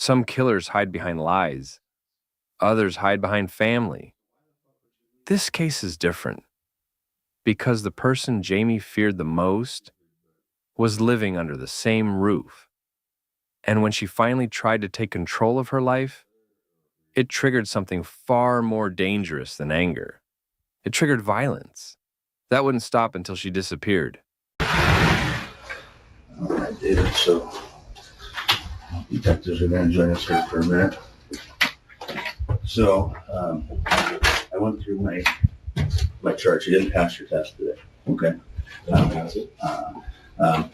Some killers hide behind lies. Others hide behind family. This case is different because the person Jamie feared the most was living under the same roof. And when she finally tried to take control of her life, it triggered something far more dangerous than anger. It triggered violence. That wouldn't stop until she disappeared. All right, David, so detectives are going to join us here for a minute. So I went through my chart. You didn't pass your test today. Okay.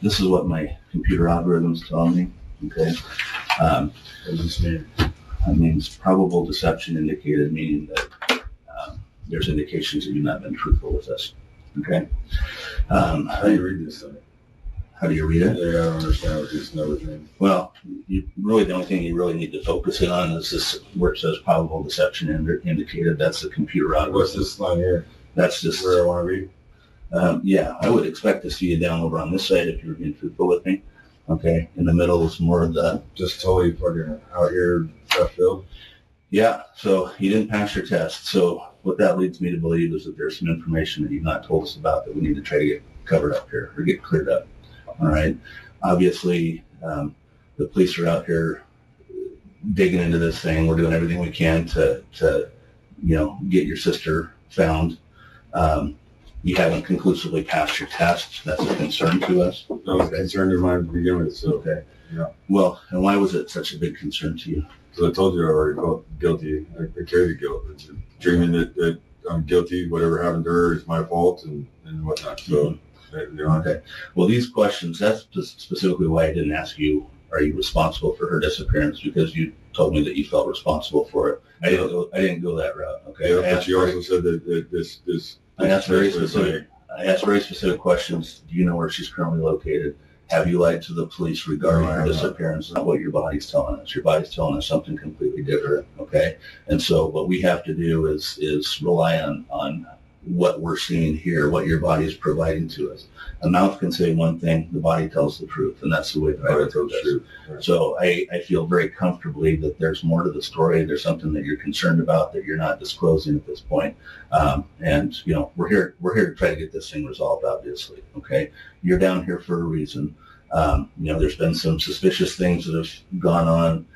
This is what my computer algorithms tell me. Okay. What does this mean? It means probable deception indicated, meaning that there's indications that you've not been truthful with us. Okay. How do you read this thing? How do you read it? Yeah, I don't understand what these numbers mean. Well, the only thing you really need to focus in on is this where it says probable deception indicated. That's the computer algorithm. What's this line here? That's just where I want to be. Yeah, I would expect to see you down over on this side if you're being truthful with me. Okay. In the middle is more of the just totally fucking out here left field. Yeah. So you didn't pass your test. So what that leads me to believe is that there's some information that you've not told us about that we need to try to get covered up here or get cleared up. All right. Obviously, the police are out here digging into this thing. We're doing everything we can to get your sister found. You haven't conclusively passed your test. That's a concern to us. No, it's a concern of mine to begin with. So, okay. Yeah. Well, and why was it such a big concern to you? So I told you I already felt guilty. I carry the guilt. It's dreaming that I'm guilty. Whatever happened to her is my fault and whatnot. So, Okay. Well, these questions, that's specifically why I didn't ask you, are you responsible for her disappearance? Because you told me that you felt responsible for it. I didn't go that route. Okay. Yeah, but you also said that this. I asked very specific questions. Do you know where she's currently located? Have you lied to the police regarding her disappearance? Not what your body's telling us. Your body's telling us something completely different. Okay. And so what we have to do is rely on what we're seeing here, what your body is providing to us. A mouth can say one thing, the body tells the truth, and that's the way that I would tell the truth. So I feel very comfortably that there's more to the story. There's something that you're concerned about that you're not disclosing at this point. And we're here to try to get this thing resolved, obviously. Okay. You're down here for a reason. There's been some suspicious things that have gone on,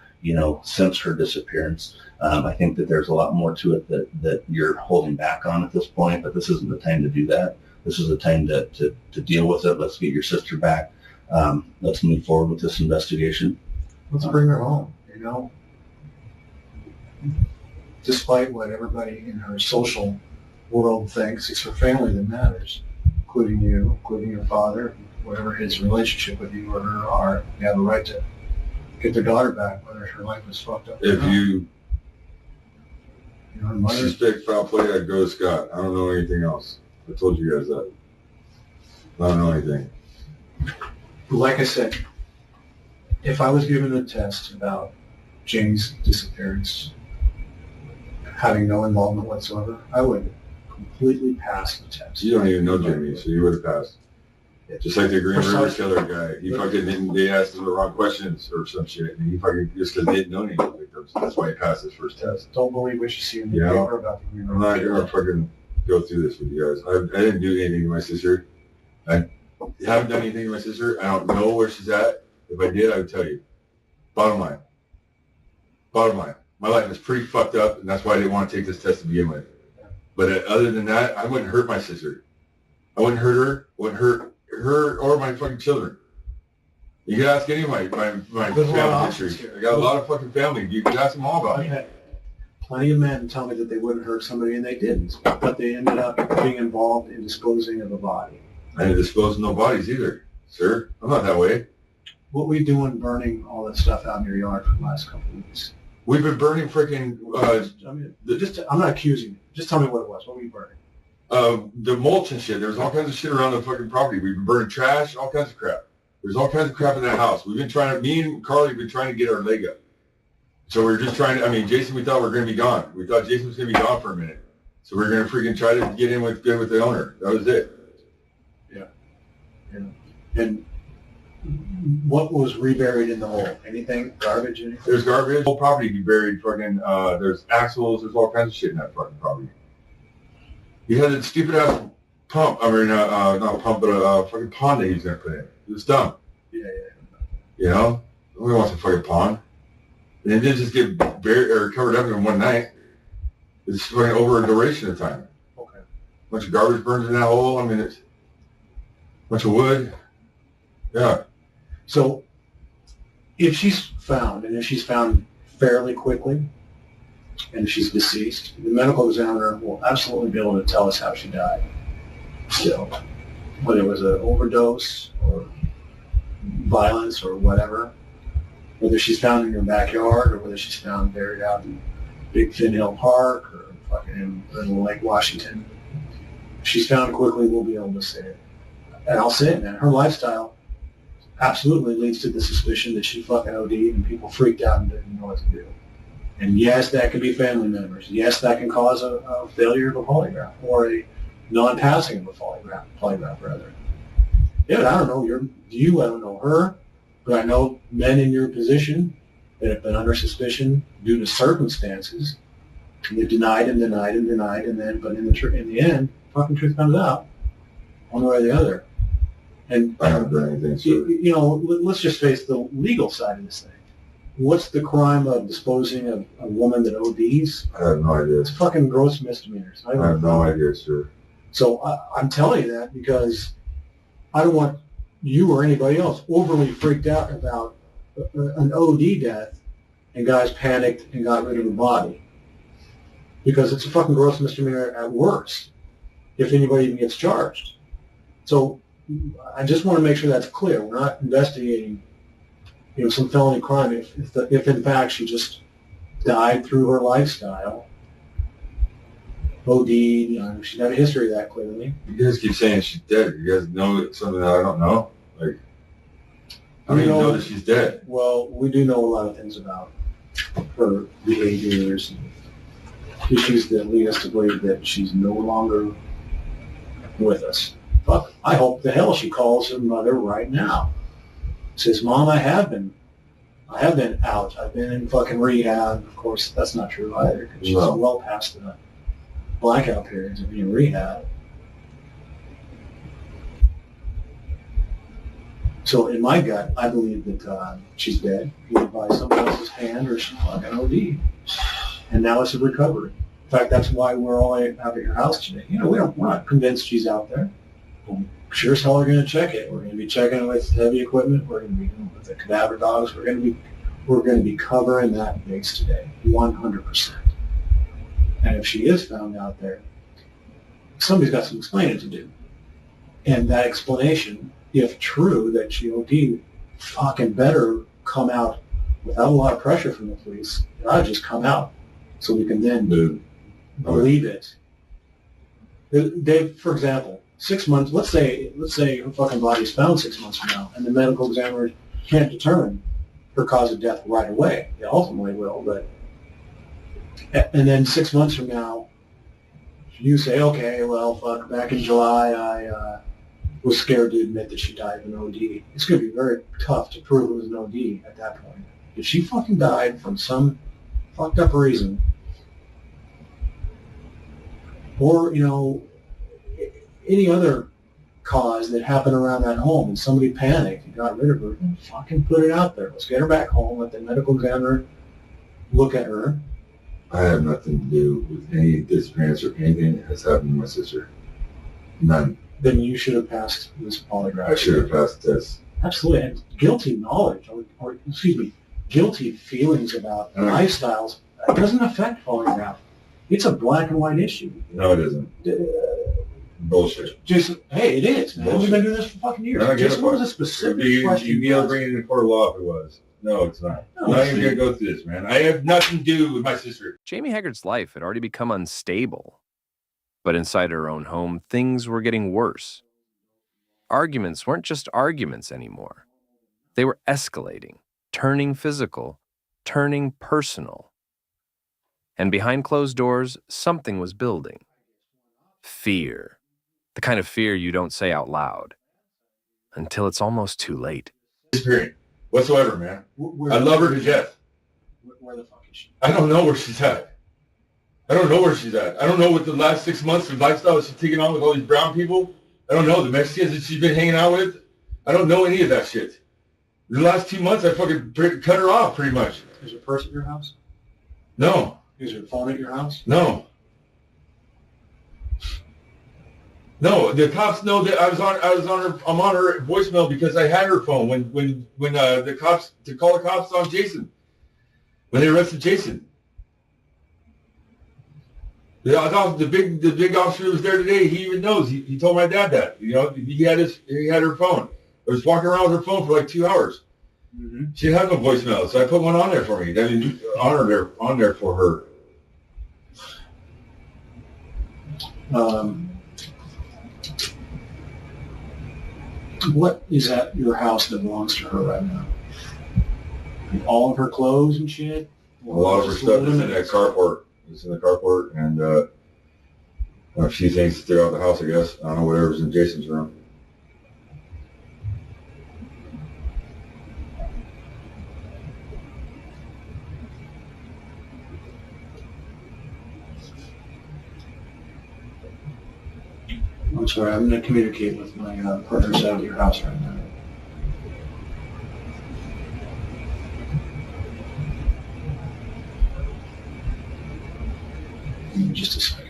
since her disappearance. I think that there's a lot more to it that you're holding back on at this point, but this isn't the time to do that. This is the time to deal with it. Let's get your sister back. Let's move forward with this investigation. Let's bring her home, Despite what everybody in her social world thinks, it's her family that matters, including you, including your father, whatever his relationship with you or her are. You have a right to get their daughter back, whether her life was fucked up. If you her mother suspect foul play, I'd go to Scott. I don't know anything else. I told you guys that. I don't know anything. Like I said, if I was given a test about Jamie's disappearance, having no involvement whatsoever, I would completely pass the test. You don't even know Jamie, so you would have passed. Just like the Green River Killer guy. He fucking didn't, they asked him the wrong questions or some shit, and he fucking just didn't know any of the victims. That's why he passed his first test. Don't believe what you see in the paper about the Green River. I'm not going to fucking go through this with you guys. I didn't do anything to my sister. I haven't done anything to my sister. I don't know where she's at. If I did, I would tell you. Bottom line. My life is pretty fucked up, and that's why I didn't want to take this test to begin with. But other than that, I wouldn't hurt my sister. I wouldn't hurt her. Wouldn't hurt her or my fucking children. You can ask any of my family history. I got a lot of fucking family. You can ask them all about it. Plenty of men tell me that they wouldn't hurt somebody, and they didn't. But they ended up being involved in disposing of a body. I didn't dispose of no bodies either, sir. I'm not that way. What were you doing burning all that stuff out in your yard for the last couple of weeks? We've been burning freaking... I'm not accusing you. Just tell me what it was. What were you burning? The mulch and shit. There was all kinds of shit around the fucking property. We've been burning trash, all kinds of crap. There's all kinds of crap in that house. We've been me and Carly have been trying to get our leg up. So we're just trying to, Jason, we thought we were going to be gone. We thought Jason was going to be gone for a minute. So we're going to freaking try to get in with the owner. That was it. Yeah. And What was reburied in the hole? Anything? Garbage? Anything? There's garbage. Whole property be buried. Fucking. There's axles. There's all kinds of shit in that fucking property. He had a stupid ass pump. I mean, not pump, but a fucking pond that he was gonna put in. It was dumb. Yeah. You know, nobody wants a fucking pond. And it didn't just get buried or covered up in one night. It's fucking over a duration of time. Okay. A bunch of garbage burns in that hole. I mean, it's a bunch of wood. Yeah. So, if she's found, and if she's found fairly quickly, and if she's deceased, the medical examiner will absolutely be able to tell us how she died. Still, whether it was an overdose or violence or whatever, whether she's found in your backyard or whether she's found buried out in Big Fin Hill Park or fucking in Lake Washington. If she's found quickly, we'll be able to say it. And I'll say it, man. Her lifestyle absolutely leads to the suspicion that she fucking OD'd and people freaked out and didn't know what to do. And yes, that can be family members. Yes, that can cause a failure of a polygraph or a non-passing of a polygraph rather. Yeah, but I don't know I don't know her, but I know men in your position that have been under suspicion due to circumstances. And they've denied, and then, but in the end, fucking truth comes out, one way or the other. And I haven't done anything, sir. you know, let's just face the legal side of this thing. What's the crime of disposing of a woman that ODs? I have no idea. It's fucking gross misdemeanors. I have no idea, sir. So I'm telling you that because I don't want you or anybody else overly freaked out about an OD death and guys panicked and got rid of the body. Because it's a fucking gross misdemeanor at worst, if anybody even gets charged. So I just want to make sure that's clear. We're not investigating, some felony crime if in fact she just died through her lifestyle. OD, she's got a history of that clearly. You guys keep saying she's dead. You guys know something that I don't know? Like, I don't even know that she's dead. Well, we do know a lot of things about her behaviors and issues that lead us to believe that she's no longer with us. Fuck, I hope the hell she calls her mother right now. Says, Mom, I have been out. I've been in fucking rehab. Of course, that's not true either, because she's well past the blackout periods of being rehab. So in my gut, I believe that she's dead, either by someone else's hand or she fucking OD'd. And now it's a recovery. In fact, that's why we're all out at your house today. We're not convinced she's out there. Well, sure as hell we're going to check it. We're going to be checking it with heavy equipment. We're going to be doing it with the cadaver dogs. We're going to be covering that base today, 100%. And if she is found out there, somebody's got some explaining to do. And that explanation, if true that she OD'd, fucking better come out without a lot of pressure from the police. It ought to just come out so we can then believe it. Dave, for example, 6 months, let's say her fucking body's found 6 months from now and the medical examiner can't determine her cause of death right away. They ultimately will, but and then 6 months from now, you say, okay, well, fuck, back in July, I was scared to admit that she died of an OD. It's going to be very tough to prove it was an OD at that point. If she fucking died from some fucked up reason, or, any other cause that happened around that home and somebody panicked and got rid of her, then fucking put it out there. Let's get her back home, let the medical examiner look at her. I have nothing to do with any disappearance or anything that has happened to my sister. None. Then you should have passed this polygraph. I should have passed this. Absolutely. And guilty knowledge, or guilty feelings about lifestyles, it doesn't affect polygraph. It's a black and white issue. No, it isn't. Bullshit. Jason, hey, it is, man. We've been doing this for fucking years. Jason, what was a specific question? You'd be able to bring it in the court of law if it was. No, it's not. I'm not even going to go through this, man. I have nothing to do with my sister. Jamie Haggard's life had already become unstable. But inside her own home, things were getting worse. Arguments weren't just arguments anymore. They were escalating, turning physical, turning personal. And behind closed doors, something was building. Fear. The kind of fear you don't say out loud. Until it's almost too late. disappearing whatsoever, man. Where, I love her to death. where the fuck is she? I don't know where she's at. I don't know where she's at. I don't know what the last 6 months of lifestyle she's taking on with all these brown people. I don't know the Mexicans that she's been hanging out with. I don't know any of that shit. The last 2 months, I fucking cut her off pretty much. Is her purse at your house? No, Is her phone at your house? no. No, the cops know that I'm on her voicemail because I had her phone when the cops, to call the cops on Jason, when they arrested Jason. The big officer who was there today, he even knows. He told my dad that. You know, he had her phone. I was walking around with her phone for like 2 hours. Mm-hmm. She had no voicemail, so I put one on there for me. I mean, on there for her. What is at your house that belongs to her right now? All of her clothes and shit? A lot of her stuff is in that carport. It's in the carport, and a few things throughout the house, I guess. I don't know whatever's in Jason's room. I'm sorry, I'm going to communicate with my partners out of your house right now. Give me just a second.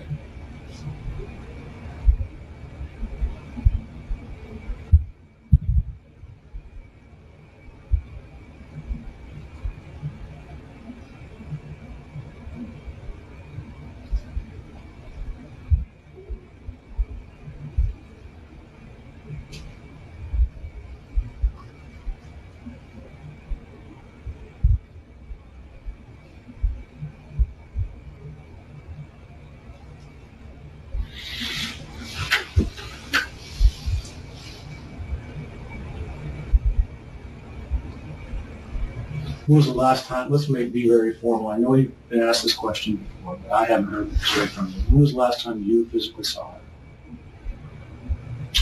When was the last time, be very formal. I know you've been asked this question before, but I haven't heard it straight from you. When was the last time you physically saw her?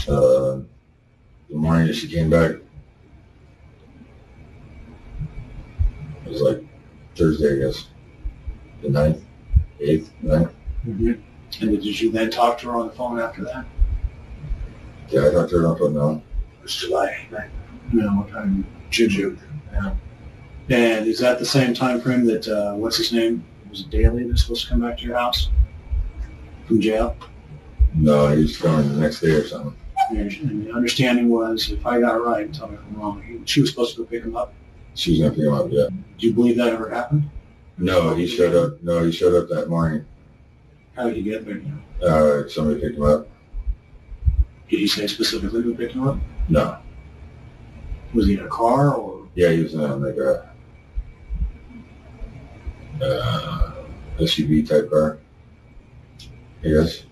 The morning that she came back. It was like Thursday, I guess. The 9th, 8th, 9th. Mm-hmm. And did you then talk to her on the phone after that? Yeah, I talked to her on the phone now. It was July, right? No, June. Yeah. And is that the same time frame that, what's his name? Was it Daly that's supposed to come back to your house from jail? No, he was coming the next day or something. And the understanding was, if I got it right, tell me if I'm wrong, she was supposed to go pick him up. She was going to pick him up, yeah. Do you believe that ever happened? No, he showed up. No, he showed up that morning. How did he get there? Somebody picked him up. Did he say specifically who picked him up? No. Was he in a car or? Yeah, he was in like a SUV type car. I guess.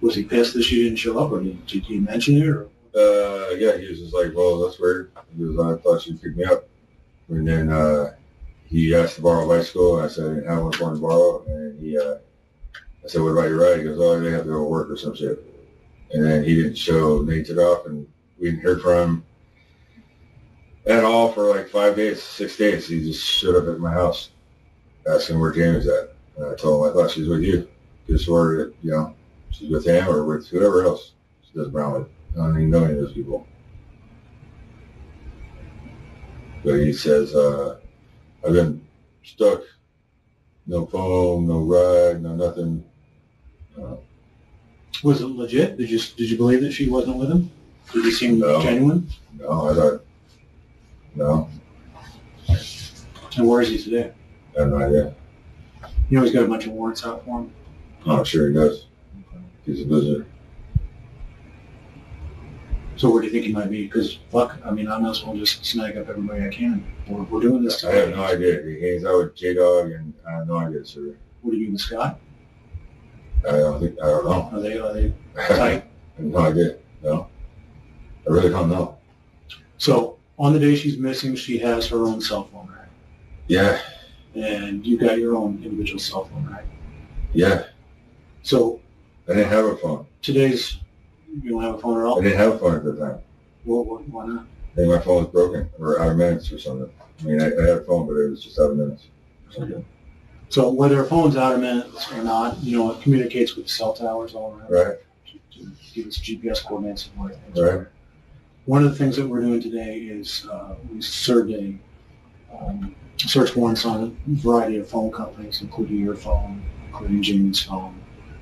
Was he pissed that she didn't show up, or did he mention it? Or? Yeah, he was just like, well, that's weird. He was, I thought she'd pick me up. And then he asked to borrow a bicycle, and I said I didn't have one for him to borrow. And I said, what about your ride? He goes, oh, they have to go to work or some shit. And then he didn't show, and then he took off, and we didn't hear from him at all for like 5 days, 6 days. He just showed up at my house asking where Jamie's at. And I told him I thought she was with you. Just where, you know, she's with him or with whoever else she does brown with. I don't even know any of those people. But he says, I've been stuck. No phone, no ride, no nothing. Was it legit? Did you believe that she wasn't with him? Did he seem genuine? No, I thought, no. And where is he today? I have no idea. You know he's got a bunch of warrants out for him? I'm sure he does. He's a visitor. So where do you think he might be? Because, fuck, I mean, I might as well just snag up everybody I can. We're doing this I together. have no idea. He hangs out with J-Dog, and I have no idea, sir. What do you mean with Scott? I don't know. Are they I tight? have no idea. No. I really don't know. So on the day she's missing, she has her own cell phone, right? Yeah. And you got your own individual cell phone, right? Yeah. So I didn't have a phone. you don't have a phone at all? I didn't have a phone at the time. Why not? I think my phone was broken or out of minutes or something. I mean, I had a phone, but it was just out of minutes or something. So whether a phone's out of minutes or not, you know, it communicates with cell towers all around. Right. To give us GPS coordinates and what things Right. are. One of the things that we're doing today is we served a search warrants on a variety of phone companies, including your phone, including Jamie's phone,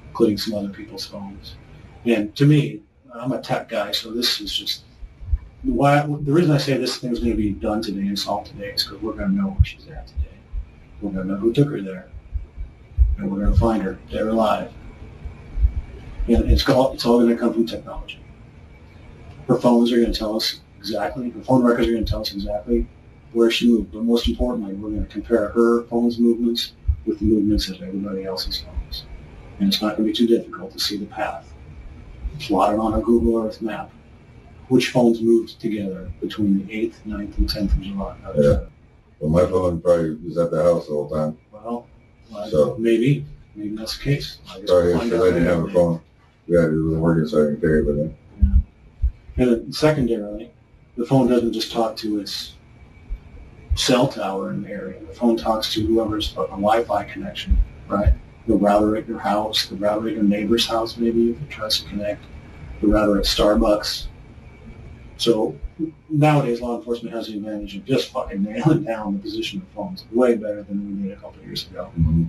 including some other people's phones. And to me, I'm a tech guy, so this is just the reason I say this thing's going to be done today and solved today is because we're going to know where she's at today. We're going to know who took her there, and we're going to find her dead or alive. And it's all going to come from technology. Her phones are going to tell us exactly, her phone records are going to tell us exactly where she moved. But most importantly, we're going to compare her phone's movements with the movements of everybody else's phones. And it's not going to be too difficult to see the path plotted on a Google Earth map, which phones moved together between the 8th, 9th, and 10th of July. Yeah. Well, my phone probably was at the house the whole time. Well, So maybe that's the case. Sorry, because I didn't have a phone. Yeah, it wasn't working, so I can carry it with me. Yeah. And then secondarily, the phone doesn't just talk to its cell tower in the area. The phone talks to whoever's a Wi-Fi connection, right? The router at your house, the router at your neighbor's house, maybe if it tries to connect, the router at Starbucks. So nowadays, law enforcement has the advantage of just fucking nailing down the position of phones way better than we did a couple of years ago. Mm-hmm.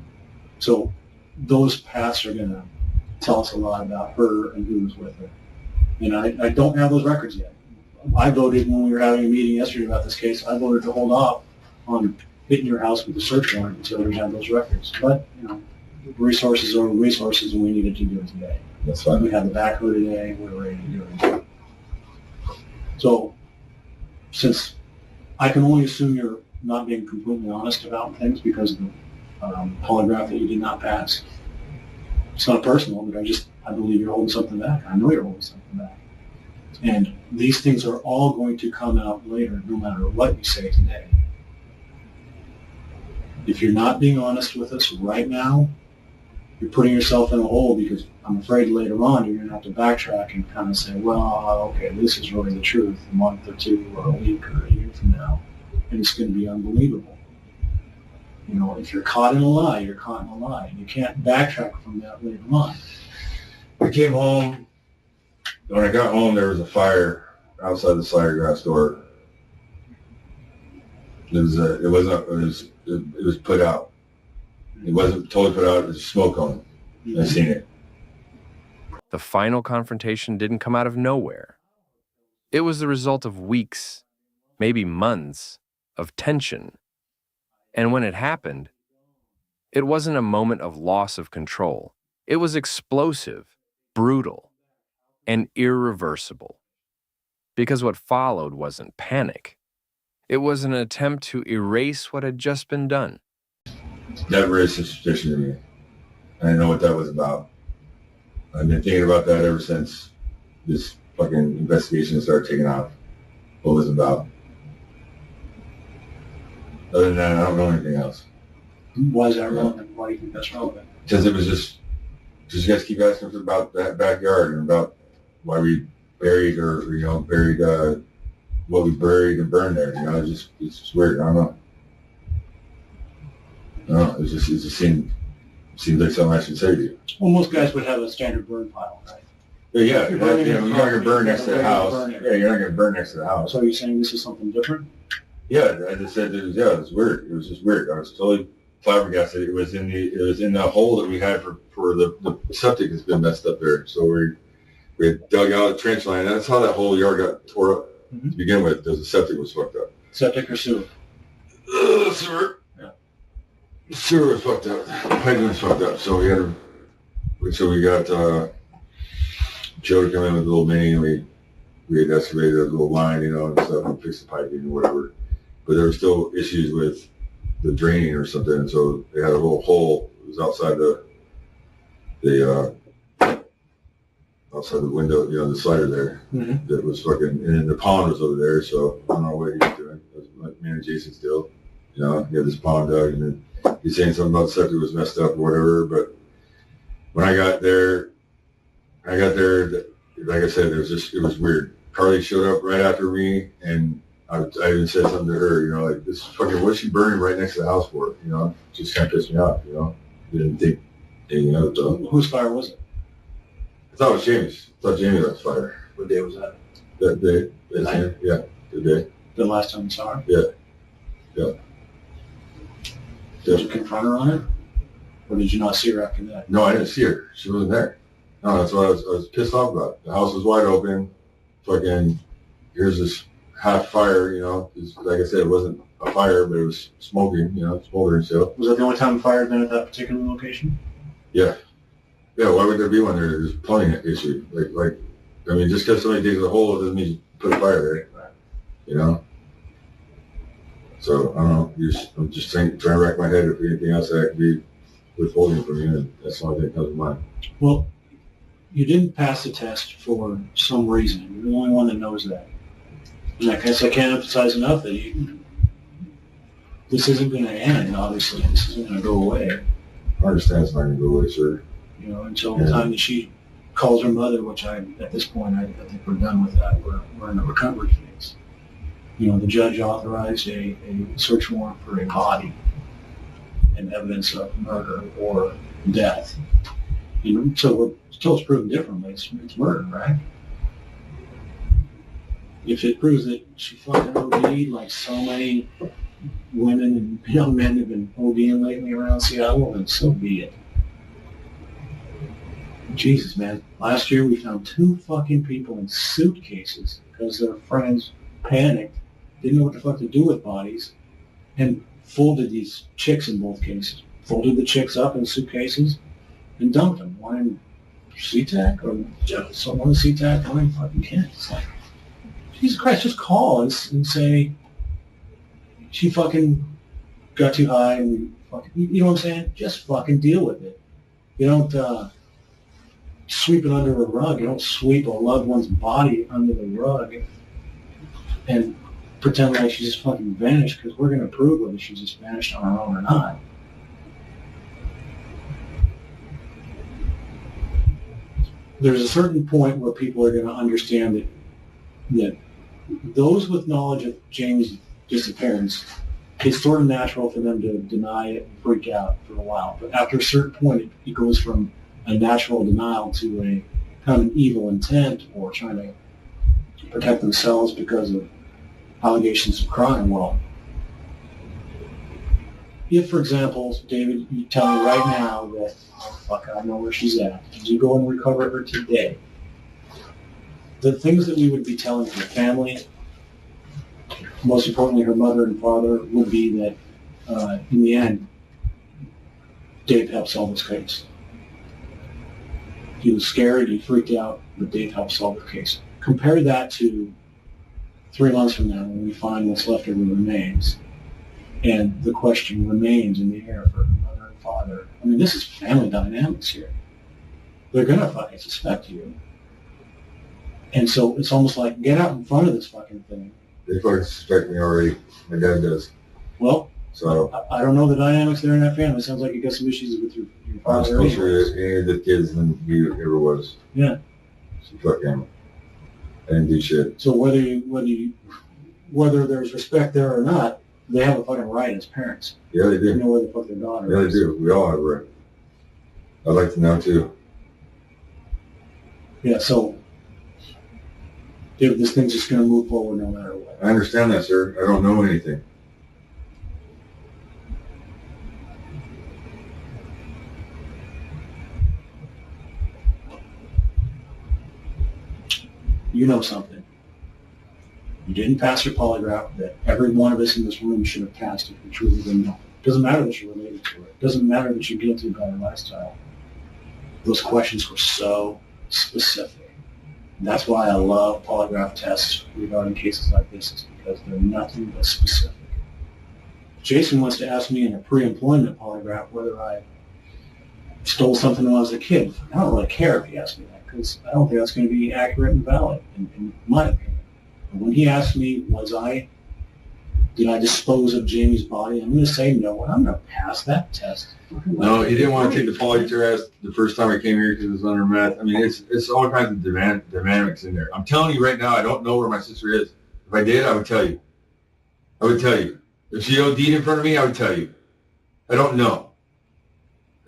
So those paths are going to tell us a lot about her and who was with her. And I don't have those records yet. I voted when we were having a meeting yesterday about this case, I voted to hold off on hitting your house with a search warrant until we had those records. But, you know, resources are resources, and we needed to do it today. That's fine. We had the backhoe today, we're ready to do it. So, since I can only assume you're not being completely honest about things because of the polygraph that you did not pass, it's not personal, but I believe you're holding something back. I know you're holding something back. And these things are all going to come out later, no matter what you say today. If you're not being honest with us right now, you're putting yourself in a hole because I'm afraid later on you're going to have to backtrack and kind of say, well, okay, this is really the truth a month or two or a week or a year from now, and it's going to be unbelievable. You know, if you're caught in a lie, you're caught in a lie. You can't backtrack from that later on. I came home. When I got home, there was a fire outside the sliding glass door. It was put out. It wasn't totally put out. It was smoke on it. I seen it. The final confrontation didn't come out of nowhere. It was the result of weeks, maybe months, of tension. And when it happened, it wasn't a moment of loss of control. It was explosive, brutal, and irreversible. Because what followed wasn't panic. It was an attempt to erase what had just been done. That raised suspicion to me. I didn't know what that was about. I've been thinking about that ever since this fucking investigation started taking off. What was it about? Other than that, I don't know anything else. Why is that relevant? Why do you think that's relevant? Because it was just you guys keep asking about that backyard and about why we buried what we buried and burned there. You know, it's just weird. I don't know. No, it just seemed like something I should say to you. Well, most guys would have a standard burn pile, right? Yeah, You're you're not going to burn next to the house. burn it. Yeah, you're not going to burn next to the house. So are you saying this is something different? Yeah, I just said it was weird. It was just weird. I was totally flabbergasted. It was in the hole that we had for the septic has been messed up there. So we had dug out a trench line. That's how that whole yard got tore up to begin with. Because the septic was fucked up. Septic or sewer? Sewer. Yeah. Sewer was fucked up. Piping was fucked up. So we got Joe to come in with a little mini, and we had excavated a little line, and stuff, and fixed the piping and whatever. But there were still issues with the draining or something, and so they had a little hole. It was outside the window, the slider there. Mm-hmm. That was fucking, and then the pond was over there. So I don't know what he was doing. It was like me and Jason still, he had this pond dug, and then he's saying something about the septic was messed up or whatever. But when I got there, like I said, it was weird. Carly showed up right after me, and I even said something to her, you know, like, this fucking, what's she burning right next to the house for? You know, just kind of pissed me off, you know. Didn't think anything of it, though. Whose fire was it? I thought it was Jamie's. I thought Jamie lit the fire. What day was that? That day. The night? Yeah, the day. The last time you saw her? Yeah. Yeah. Did you confront her on it? Or did you not see her after that? No, I didn't see her. She wasn't there. No, that's what I was pissed off about. The house was wide open. Fucking, here's this half fire, you know. Like I said, it wasn't a fire, but it was smoking, you know, smoldering still. Was that the only time the fire had been at that particular location? Yeah. Yeah, why would there be one there? There's a plumbing issue. Like, I mean, just because somebody digs a hole doesn't mean you put a fire there. Right. You know? So, I don't know. I'm just trying to rack my head if anything else that I could be withholding from you, and that's the only thing that comes to mind. Well, you didn't pass the test for some reason. You're the only one that knows that. And I guess I can't emphasize enough that this isn't going to end, obviously. This isn't going to go away. I understand it's not going to go away, sir. You know, until the time that she calls her mother, which at this point, I think we're done with that. We're in a recovery phase. You know, the judge authorized a search warrant for a body and evidence of murder or death. You know, so until it's proven differently, it's murder, right? If it proves that she fucking OD'd like so many women and young men have been ODing lately around Seattle, then so be it. Jesus, man. Last year we found 2 fucking people in suitcases because their friends panicked, didn't know what the fuck to do with bodies, and folded these chicks in both cases. Folded the chicks up in suitcases and dumped them. One in SeaTac or one in SeaTac, one in fucking Kent. It's like, Jesus Christ, just call and say she fucking got too high and we fucking, you know what I'm saying? Just fucking deal with it. You don't sweep it under a rug. You don't sweep a loved one's body under the rug and pretend like she just fucking vanished, because we're going to prove whether she just vanished on her own or not. There's a certain point where people are going to understand that those with knowledge of Jamie's disappearance, it's sort of natural for them to deny it and freak out for a while. But after a certain point, it goes from a natural denial to a kind of an evil intent or trying to protect themselves because of allegations of crime. Well, if, for example, David, you tell me right now that, oh, fuck, I know where she's at, you go and recover her today, the things that we would be telling her family, most importantly her mother and father, would be that in the end, Dave helped solve this case. He was scared, he freaked out, but Dave helped solve the case. Compare that to 3 months from now when we find what's left of the remains, and the question remains in the air for her mother and father. I mean, this is family dynamics here. They're going to fucking suspect you. And so it's almost like, get out in front of this fucking thing. They fucking suspect me already. My dad does. Well, so I don't know the dynamics there in that family. It sounds like you got some issues with your I'm father. supposed to be any of the kids than he ever was. Yeah. So fuck him. I didn't do shit. So whether there's respect there or not, they have a fucking right as parents. Yeah, they They do. know where the fuck their daughter Yeah, they is. do. We all have a right. I'd like to know too. Yeah, so David, this thing's just going to move forward no matter what. I understand that, sir. I don't know anything. You know something. You didn't pass your polygraph that every one of us in this room should have passed if you truly didn't know. It doesn't matter that you're related to it. It doesn't matter that you're guilty about her lifestyle. Those questions were so specific. And that's why I love polygraph tests regarding cases like this, is because they're nothing but specific. Jason wants to ask me in a pre-employment polygraph whether I stole something when I was a kid. I don't really care if he asks me that, because I don't think that's going to be accurate and valid, in my opinion. And when he asked me, was I Did I dispose of Jamie's body? I'm going to say no, and I'm going to pass that test. No, he didn't want to take the polyester test the first time I came here because it was under meth. I mean, it's all kinds of dynamics in there. I'm telling you right now, I don't know where my sister is. If I did, I would tell you. I would tell you. If she OD'd in front of me, I would tell you. I don't know.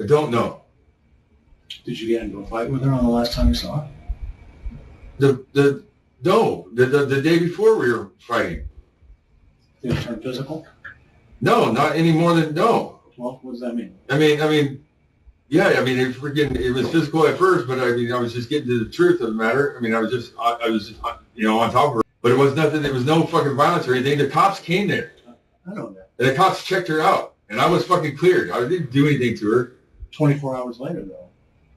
I don't know. Did you get into a fight with her on the last time you saw her? The day before we were fighting. Did it turn physical? No, not any more than no. Well, what does that mean? I mean, yeah. I mean, it was physical at first, but I mean, I was just getting to the truth of the matter. I mean, I was just on top of her. But it was nothing. There was no fucking violence or anything. The cops came there. I know that. And the cops checked her out, and I was fucking cleared. I didn't do anything to her. 24 hours later, though.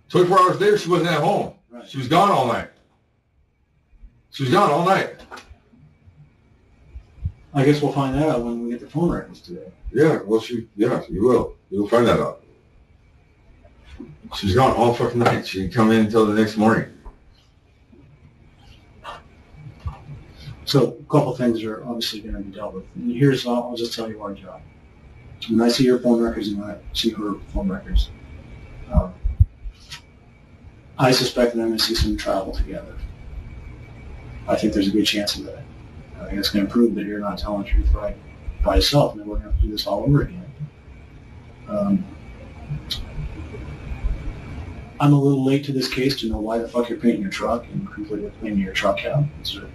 24 hours later, she wasn't at home. Right. She was gone all night. She was gone all night. I guess we'll find that out when we get the phone records today. Yeah, well, you will. You'll find that out. She's gone all fucking night. She didn't come in until the next morning. So a couple things are obviously going to be dealt with. And here's, I'll just tell you our job. When I see your phone records and when I see her phone records, I suspect that I'm going to see some travel together. I think there's a good chance of that. I think it's going to prove that you're not telling the truth right by yourself, and then we're going to have to do this all over again. I'm a little late to this case to know why the fuck you're painting your truck and completely cleaning your truck out. So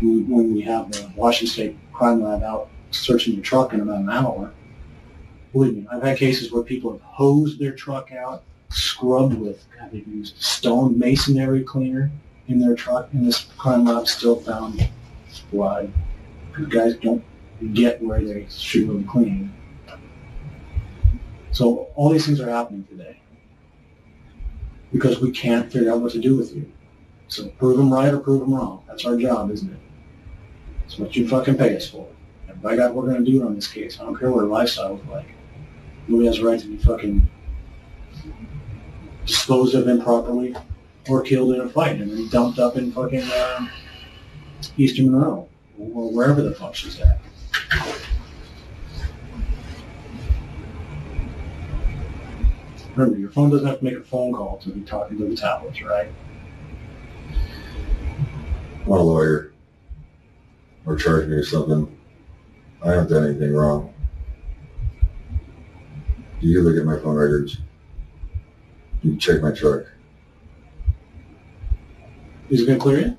when we have the Washington State Crime Lab out searching your truck in about an hour, believe me, I've had cases where people have hosed their truck out, scrubbed with, they've used stone masonry cleaner in their truck, and this crime lab still found blood. You guys don't get where they should have been cleaned. So all these things are happening today because we can't figure out what to do with you. So prove them right or prove them wrong. That's our job, isn't it? It's what you fucking pay us for. And by God, we're going to do it on this case. I don't care what her lifestyle is like. Nobody has a right to be fucking disposed of improperly or killed in a fight and then dumped up in fucking Eastern Monroe or wherever the fuck she's at. Remember, your phone doesn't have to make a phone call to be talking to the tablets, right? I'm a lawyer. Or charge me with something. I haven't done anything wrong. You look at my phone records. You check my truck. Is it going to clear you?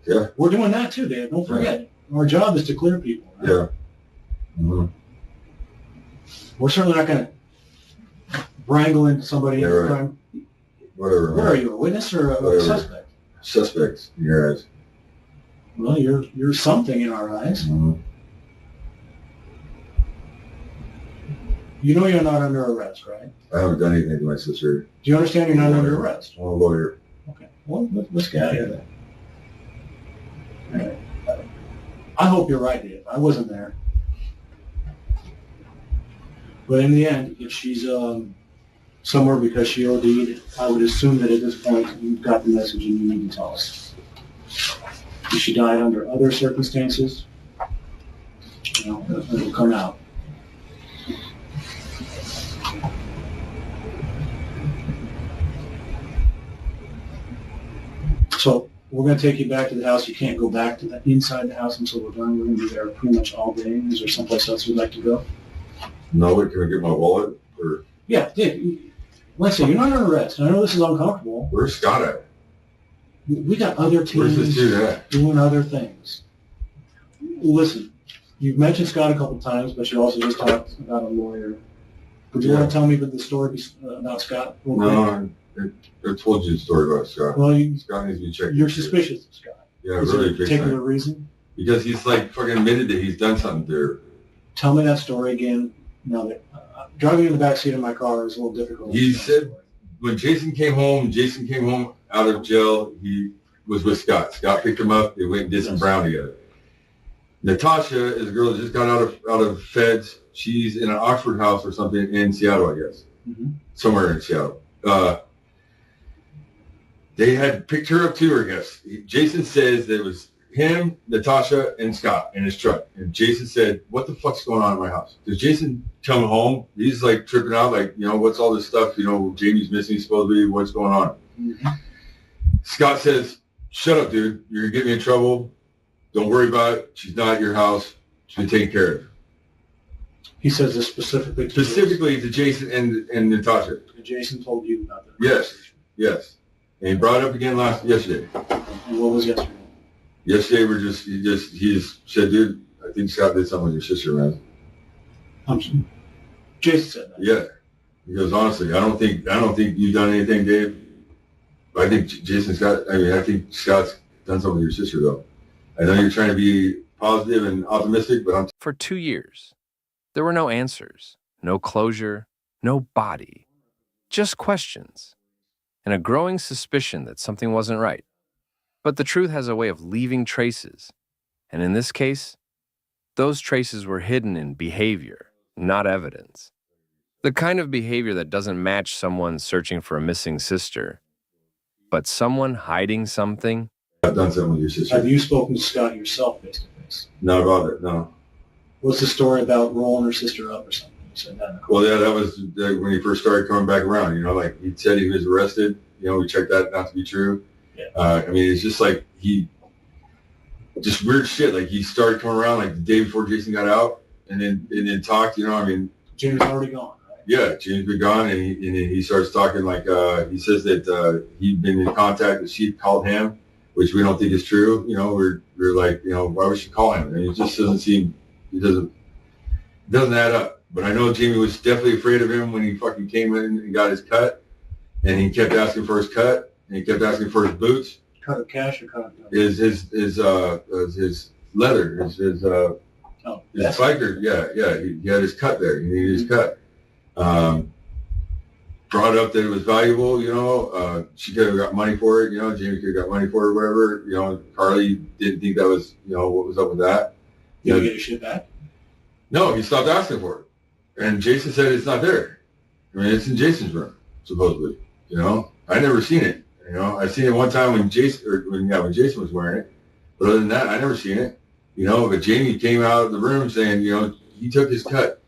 Yeah. We're doing that too, Dave. Don't forget. Our job is to clear people. Right? Yeah. Mm-hmm. We're certainly not going to wrangle into somebody in a crime. Whatever. What are you, a witness or a suspect? Suspects in your eyes. Well, you're something in our eyes. Mm-hmm. You know you're not under arrest, right? I haven't done anything to my sister. Do you understand you're not under arrest? I'm a lawyer. Okay. Well, let's get out of here then. All right. I hope you're right, Dave. I wasn't there. But in the end, if she's somewhere because she OD'd, I would assume that at this point you've got the message and you need to tell us. If she died under other circumstances, it'll come out. So we're going to take you back to the house. You can't go back to the inside the house until we're done. We're going to be there pretty much all day. Is there someplace else you'd like to go? No, but can I get my wallet? Or Yeah, Dave. Like I say, you're not under arrest. I know this is uncomfortable. where's Scott at? We got other Where's this teams dude at? doing other things. Listen, you've mentioned Scott a couple times, but you also just talked about a lawyer. Would you want to tell me the story about Scott? No, I told you the story about Scott. Well, Scott needs to be checked. you're suspicious of Scott. Yeah, Is there really a big particular time. reason? Because he's like fucking admitted that he's done something to her. Tell me that story again. Now that driving in the backseat of my car is a little difficult. He said when Jason came home out of jail, he was with Scott. Scott picked him up. They went and did some brown together. Natasha is a girl that just got out of feds. She's in an Oxford house or something in Seattle, I guess. Mm-hmm. Somewhere in Seattle. They had picked her up too, I guess. Jason says that it was him, Natasha, and Scott in his truck. And Jason said, what the fuck's going on in my house? Because Jason come home, he's like tripping out, like, you know, what's all this stuff? You know, Jamie's missing supposedly, what's going on? Mm-hmm. Scott says, shut up, dude. You're going to get me in trouble. Don't worry about it. She's not at your house. She's been taken care of. He says this specifically to Jason and Natasha. And Jason told you about that. Yes. And he brought it up again yesterday. And what was yesterday? Yesterday he just said, dude, I think Scott did something with your sister, man. Jason said that. Yeah. He goes, honestly, I don't think you've done anything, Dave. I think I think Scott's done something with your sister, though. I know you're trying to be positive and optimistic, but For 2 years, there were no answers, no closure, no body, just questions, and a growing suspicion that something wasn't right. But the truth has a way of leaving traces, and in this case, those traces were hidden in behavior, not evidence. The kind of behavior that doesn't match someone searching for a missing sister, but someone hiding something. I've done something with your sister. Have you spoken to Scott yourself face to face? Not about it, no. What's the story about rolling her sister up or something? You said that. Well, yeah, that was when he first started coming back around. You know, like he said he was arrested. You know, we checked that not to be true. Yeah. I mean, it's just like just weird shit. Like he started coming around like the day before Jason got out, and then talked. You know, I mean, Jamie's already gone, right? Yeah, Jamie's been gone, and he starts talking like he says that he'd been in contact. That she called him, which we don't think is true. You know, we're like, you know, why would she call him? And it just doesn't seem. It doesn't add up. But I know Jamie was definitely afraid of him when he fucking came in and got his cut, and he kept asking for his cut, and he kept asking for his boots. Cut of cash or cut of his leather, his biker. Yeah. He had his cut there. He needed his cut. Brought up that it was valuable. You know, she could have got money for it. You know, Jamie could have got money for it, or whatever. You know, Carly didn't think that was, you know, what was up with that. Did you get your shit back? No, he stopped asking for it. And Jason said it's not there. I mean, it's in Jason's room, supposedly. You know, I never seen it. You know, I seen it one time when Jason was wearing it. But other than that, I never seen it. You know, but Jamie came out of the room saying, you know, he took his cut.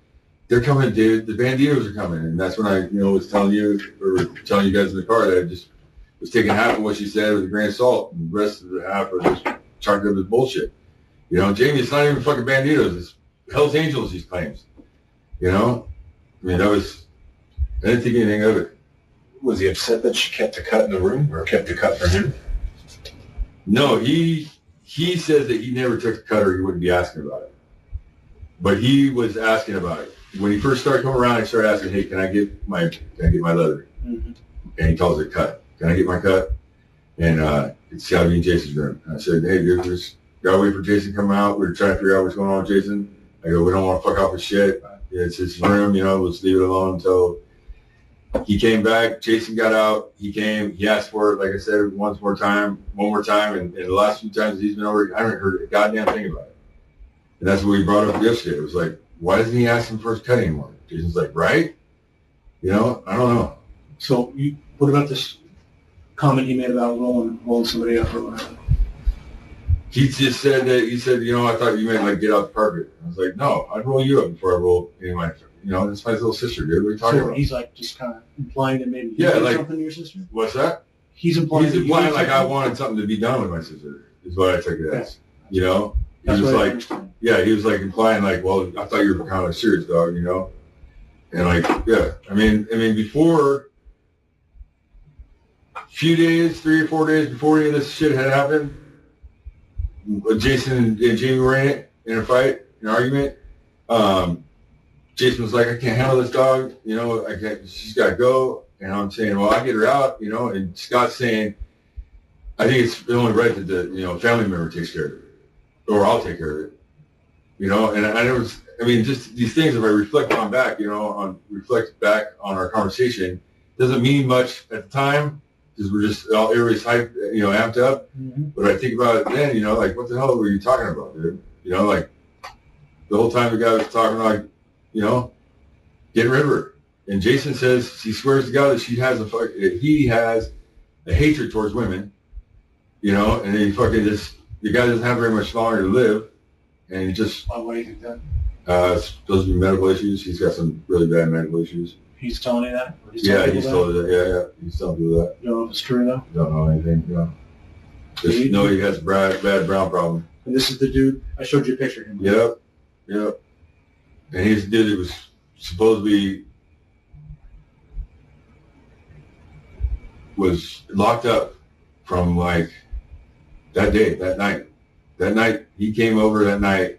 They're coming, dude. The Banditos are coming. And that's when I, you know, was telling you guys in the car that I just was taking half of what she said with a grain of salt, and the rest of the half was just chalked up as bullshit. You know, Jamie, it's not even fucking Banditos. It's Hell's Angels, he claims. You know? I mean, I didn't think anything of it. Was he upset that she kept the cut in the room or kept the cut for him? No, he says that he never took the cut or he wouldn't be asking about it. But he was asking about it. When he first started coming around, he started asking, hey, can I get my leather? Mm-hmm. And he calls it cut. Can I get my cut? And it's got to be in Jason's room. And I said, hey, dude, just got to wait for Jason to come out. We're trying to figure out what's going on with Jason. I go, we don't want to fuck off his shit. It's his room, you know, let's leave it alone until he came back. Jason got out. He came. He asked for it, like I said, one more time. And the last few times he's been over, I haven't heard a goddamn thing about it. And that's what we brought up yesterday. It was like, why doesn't he ask him for his cut anymore? Jason's like, right? You know, I don't know. So what about this comment he made about rolling somebody up or whatever? He just said that, you know, I thought you meant like get out the carpet. I was like, no, I'd roll you up before I roll any of my, you know, that's my little sister, dude. What are you talking about? He's like just kind of implying that maybe he did something to your sister? What's that? He's implying like I wanted something to be done with my sister, is what I took it as. You know? He was like, he was like implying like, well, I thought you were kind of serious, dog, you know? And like, yeah. I mean, before, a few days, 3 or 4 days before any of this shit had happened, Jason and Jamie were in a fight, an argument. Jason was like, I can't handle this dog, you know, she's got to go. And I'm saying, well, I'll get her out, you know, and Scott's saying, I think it's only right that the, you know, family member takes care of it, or I'll take care of it, you know. And just these things, if I reflect back on our conversation, doesn't mean much at the time, because we're just everybody's hyped, you know, amped up. Mm-hmm. But I think about it then, you know, like, what the hell were you talking about, dude? You know, like, the whole time the guy was talking like, you know, get rid of her. And Jason says, he swears to God that he has a hatred towards women, you know, and then he fucking just the guy doesn't have very much longer to live, and he just What do you think that? supposed to be medical issues. He's got some really bad medical issues. He's telling you that? Or Yeah, telling he's people told that. Yeah, he's telling people that. You don't know if it's true though? Don't know anything. No. Just know he has bad brown problem. And this is the dude, I showed you a picture of him. Yep. And he's the dude that was supposed to be was locked up from like that day, that night. That night he came over that night,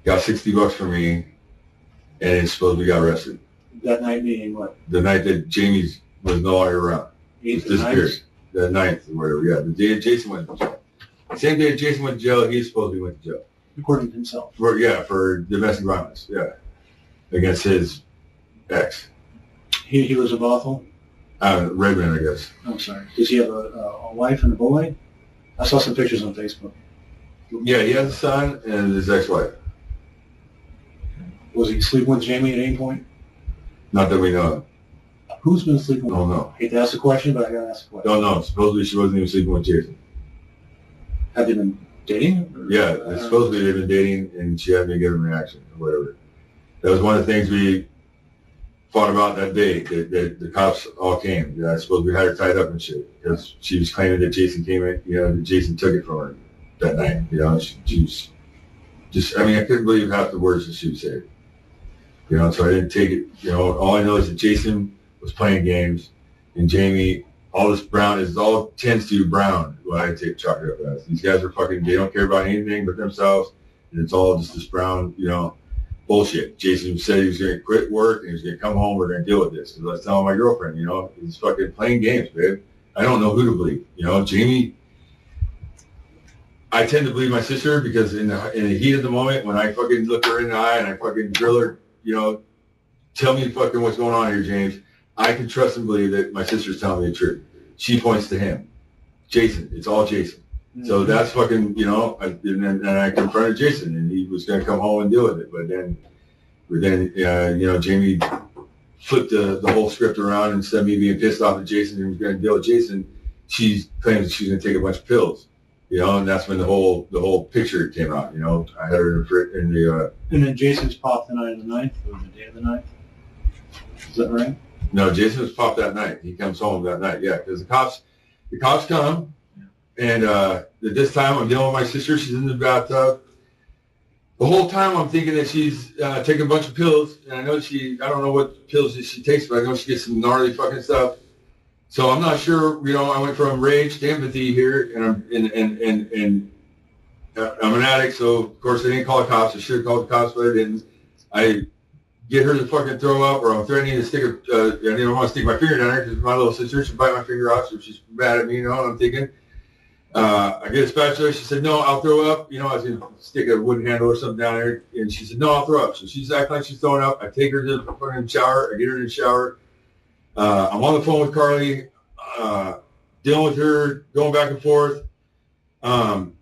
got $60 from me, and it's supposed to be got arrested. That night being what? The night that Jamie was no longer around. He disappeared. The 9th or whatever, yeah. The day Jason went to jail. The same day Jason went to jail, he supposedly went to jail. According to himself. For domestic violence, yeah. Against his ex. He was a brothel? Redmond, I guess. I'm sorry. Does he have a wife and a boy? I saw some pictures on Facebook. Yeah, he has a son and his ex-wife. Was he sleeping with Jamie at any point? Not that we know. Who's been sleeping with Don't him? know. I hate to ask a question, but I gotta ask a question. Don't know. Supposedly she wasn't even sleeping with Jason. Have they been dating? Or, Yeah, it's supposedly they've been dating and she hadn't been given a reaction or whatever. That was one of the things we fought about that day, that the cops all came. Yeah, I suppose we had her tied up and shit because she was claiming that Jason came in, that Jason took it from her that night. She was just, I couldn't believe half the words that she was saying. So I didn't take it, all I know is that Jason was playing games and Jamie, all this brown is all tends to brown what I take chocolate up as. These guys are fucking, they don't care about anything but themselves, and it's all just this brown, bullshit. Jason said he was going to quit work and he was going to come home. We're going to deal with this. Because I was telling my girlfriend, he's fucking playing games, babe. I don't know who to believe. Jamie, I tend to believe my sister because in the heat of the moment, when I fucking look her in the eye and I fucking drill her, tell me fucking what's going on here, James. I can trust and believe that my sister's telling me the truth. She points to him. Jason. It's all Jason. So that's fucking, and I confronted Jason, and he was going to come home and deal with it. But then, Jamie flipped the whole script around. Instead of me being pissed off at Jason and was going to deal with Jason, she claims that she's going to take a bunch of pills, and that's when the whole picture came out. I had her in the. And then Jason's popped the night of the 9th, or the day of the 9th. Is that right? No, Jason was popped that night. He comes home that night, yeah, because the cops come. And at this time, I'm dealing with my sister. She's in the bathtub. The whole time, I'm thinking that she's taking a bunch of pills. And I know I don't know what pills she takes, but I know she gets some gnarly fucking stuff. So I'm not sure, I went from rage to empathy here. And I'm an addict, so of course I didn't call the cops. I should have called the cops, but I didn't. I get her to fucking throw up, or I'm threatening to stick I didn't want to stick my finger down her because my little sister should bite my finger off, so she's mad at me, and I'm thinking. I get a spatula. She said, no, I'll throw up. I was going to stick a wooden handle or something down there. And she said, no, I'll throw up. So she's acting like she's throwing up. I take her to the fucking shower. I get her in the shower. I'm on the phone with Carly, dealing with her, going back and forth. I'm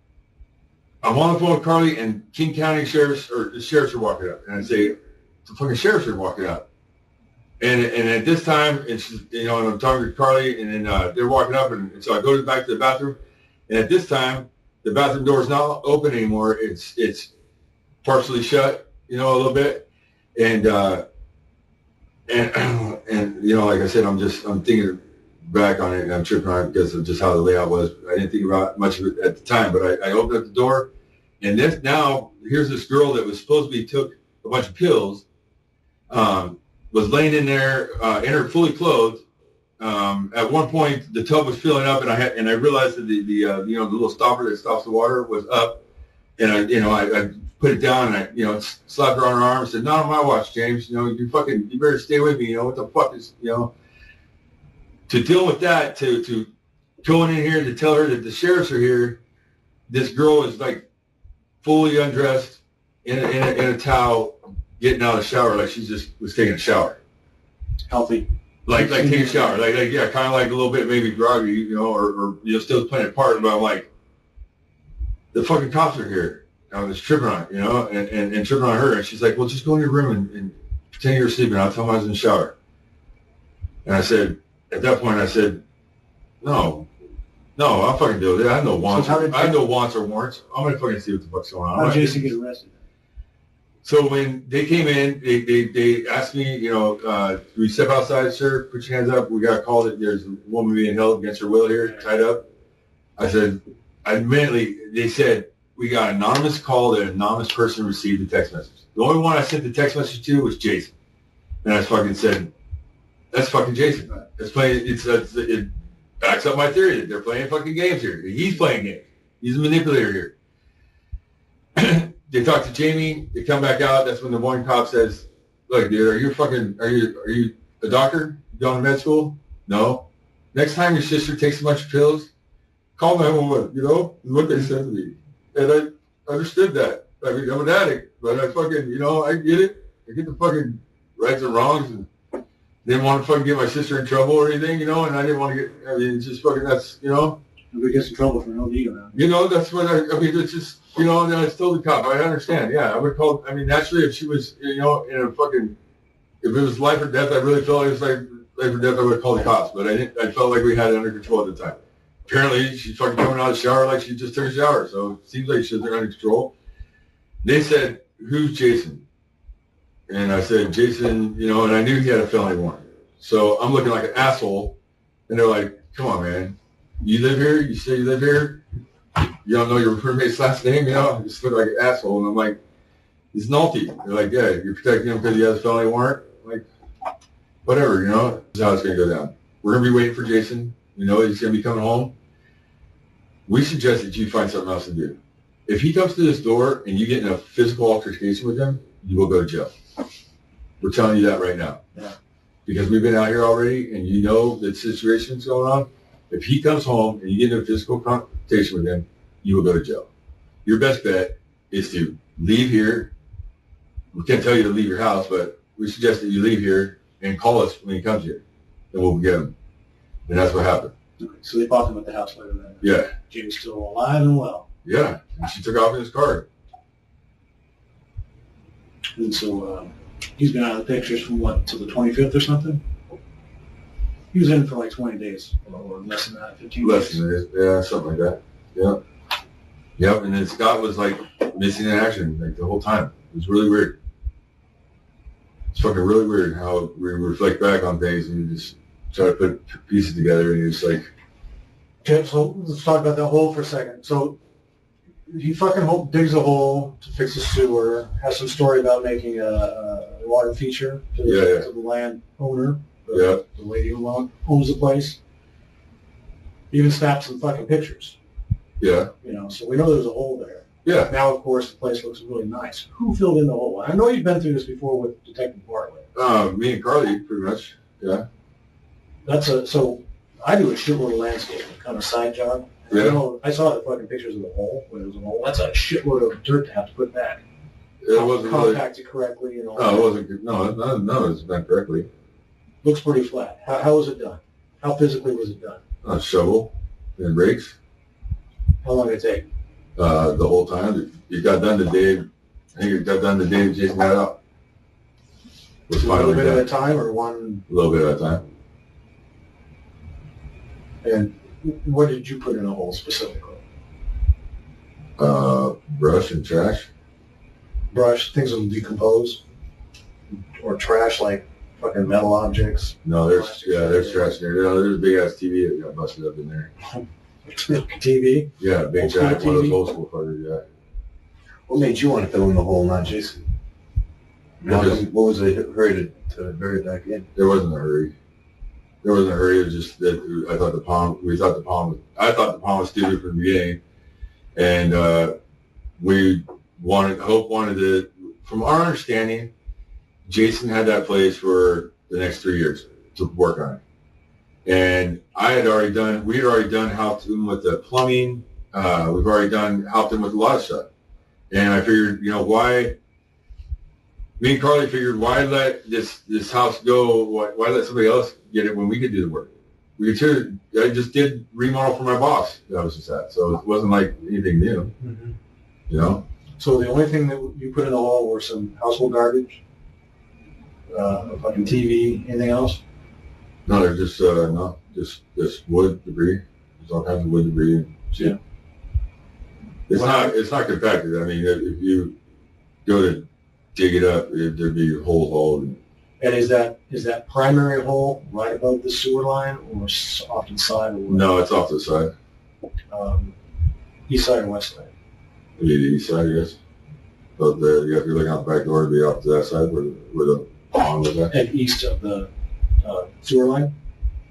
on the phone with Carly, and King County the sheriffs are walking up. And I say, the fucking sheriffs are walking up. And at this time, it's, and I'm talking to Carly, and then they're walking up. And so I go back to the bathroom. And at this time, the bathroom door is not open anymore. It's partially shut, a little bit. And like I said, I'm thinking back on it, and I'm tripping on it because of just how the layout was. I didn't think about much of it at the time, but I opened up the door, and here's this girl that was supposed to be took a bunch of pills, was laying in there, in her fully clothed. At one point, the tub was filling up, and I realized that the little stopper that stops the water was up, and I put it down, and I slapped her on her arm and said, "Not on my watch, James. You better stay with me. What the fuck is To deal with that, to going in here to tell her that the sheriffs are here, this girl is like fully undressed in a towel, getting out of the shower like she just was taking a shower. Healthy. Like taking a shower, yeah, kind of like a little bit maybe groggy, or still playing a part. But I'm like, the fucking cops are here. I was tripping on it, and tripping on her. And she's like, well, just go in your room and pretend you're sleeping. I'll tell them I was in the shower. And at that point, I said, no, No, I'll fucking do it. I have no wants. So how did I have no wants or warrants. I'm gonna fucking see what the fuck's going on. How did Jason get arrested? So when they came in, they asked me, you know, do we step outside, sir? Put your hands up. We got a call that there's a woman being held against her will here, tied up. I said, immediately, they said, we got an anonymous call that an anonymous person received a text message. The only one I sent the text message to was Jason. And I fucking said, that's fucking Jason. It's playing, it backs up my theory that they're playing fucking games here. He's playing games. He's a manipulator here. They talk to Jamie. They come back out. That's when the one cop says, look, dude, are you a doctor? You going to med school? No. Next time your sister takes a bunch of pills, call 911, you know, is what they said to me. And I understood that. I mean, I'm an addict, but I fucking, you know, I get it. I get the fucking rights and wrongs, and didn't want to fucking get my sister in trouble or anything, you know, and I didn't want to get, I mean, it's just fucking, that's, you know. Nobody gets in trouble for no ego now. You know, that's what I mean, it's just, you know, and I told the cop, I understand, yeah, I would call, I mean, naturally, if she was, you know, in a fucking, if it was life or death, I really felt it was like life or death, I would call the cops, but I felt like we had it under control at the time. Apparently, she's fucking coming out of the shower like she just took a shower, so it seems like she's under control. They said, who's Jason? And I said, Jason, you know, and I knew he had a felony warrant. So I'm looking like an asshole, and they're like, come on, man. You live here? You say you live here? You don't know your roommate's last name? You know, I just look like an asshole. And I'm like, he's naughty. They're like, yeah, you're protecting him because he has a felony warrant? I'm like, whatever, you know, this is how it's going to go down. We're going to be waiting for Jason. We know he's going to be coming home. We suggest that you find something else to do. If he comes to this door and you get in a physical altercation with him, you will go to jail. We're telling you that right now. Yeah. Because we've been out here already and you know the situation's going on. If he comes home and you get in a physical confrontation with him, you will go to jail. Your best bet is to leave here. We can't tell you to leave your house, but we suggest that you leave here and call us when he comes here, and we'll get him. And that's what happened. Okay, so they bought him at the house later then. Yeah. Jamie's still alive and well. Yeah. And she took off in his car. And so he's been out of the pictures from what, till the 25th or something? He was in for like 20 days or less than that, 15 Less days. than it. Yeah, something like that. Yeah. Yep. And then Scott was like missing in action like the whole time. It was really weird. It's fucking really weird how we reflect back on things and you just try to put pieces together and it's like. Okay, so let's talk about that hole for a second. So he fucking digs a hole to fix a sewer, has some story about making a water feature to the land owner, the lady who owns the place. Even snapped some fucking pictures. Yeah. You know, so we know there's a hole there. Yeah. Now, of course, the place looks really nice. Who filled in the hole? I know you've been through this before with Detective Bartlett. Me and Carly, pretty much. Yeah. So I do a shitload of landscaping, kind of side job. Yeah. You know, I saw the fucking pictures of the hole, when it was a hole. That's a shitload of dirt to have to put back. It wasn't really. Compacted correctly and all No, that. it wasn't good. No, it was done correctly. Looks pretty flat. How was it done? How physically was it done? A shovel and rakes. How long did it take? The whole time. It got done the day. I think it got done the day Jason got out. It was A little finally bit at a done. time or one? A little bit at a time. And what did you put in a hole specifically? Brush and trash. Brush, things that will decompose? Or trash like fucking metal objects? No, there's trash in there. No, there's a big ass TV that got busted up in there. TV? Yeah, big Old school giant one of those TV? old school fuckers. Yeah. What made you want to fill in the hole, not Jason? What was the hurry to bury it back in? There wasn't a hurry. It was just that I thought the pond was stupid from the beginning. And Hope wanted to, from our understanding, Jason had that place for the next 3 years to work on it. And we had already done helped him with the plumbing. We've already helped him with a lot of stuff. And I figured, me and Carly figured, why let this house go? Why let somebody else get it when we could do the work? I just did remodel for my boss. That was just that. So it wasn't like anything new, So the only thing that you put in the hole were some household garbage, a fucking TV, anything else? No, they're just wood debris, There's all kinds of wood debris and shit. Yeah. It's not compacted. I mean, if you go to dig it up, there'd be a hole. And is that primary hole right above the sewer line or off to the side? Or No, it's off the side. East side or west side? The east side, yes. But if you're looking out the back door, it'd be off to that side where the pond was at. And east of the sewer line?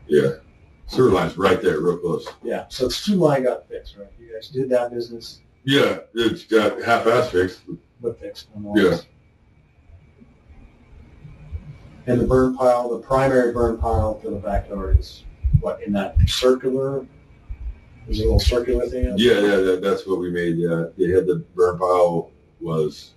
Yeah. Sewer line's right there, real close. Yeah. So the sewer line got fixed, right? You guys did that business, Yeah, it's got half-ass fixed. but fixed. Yeah. And the burn pile, the primary burn pile for the backyard is what, in that circular? There's a little circular thing? Yeah, that's what we made. Yeah, they had the burn pile was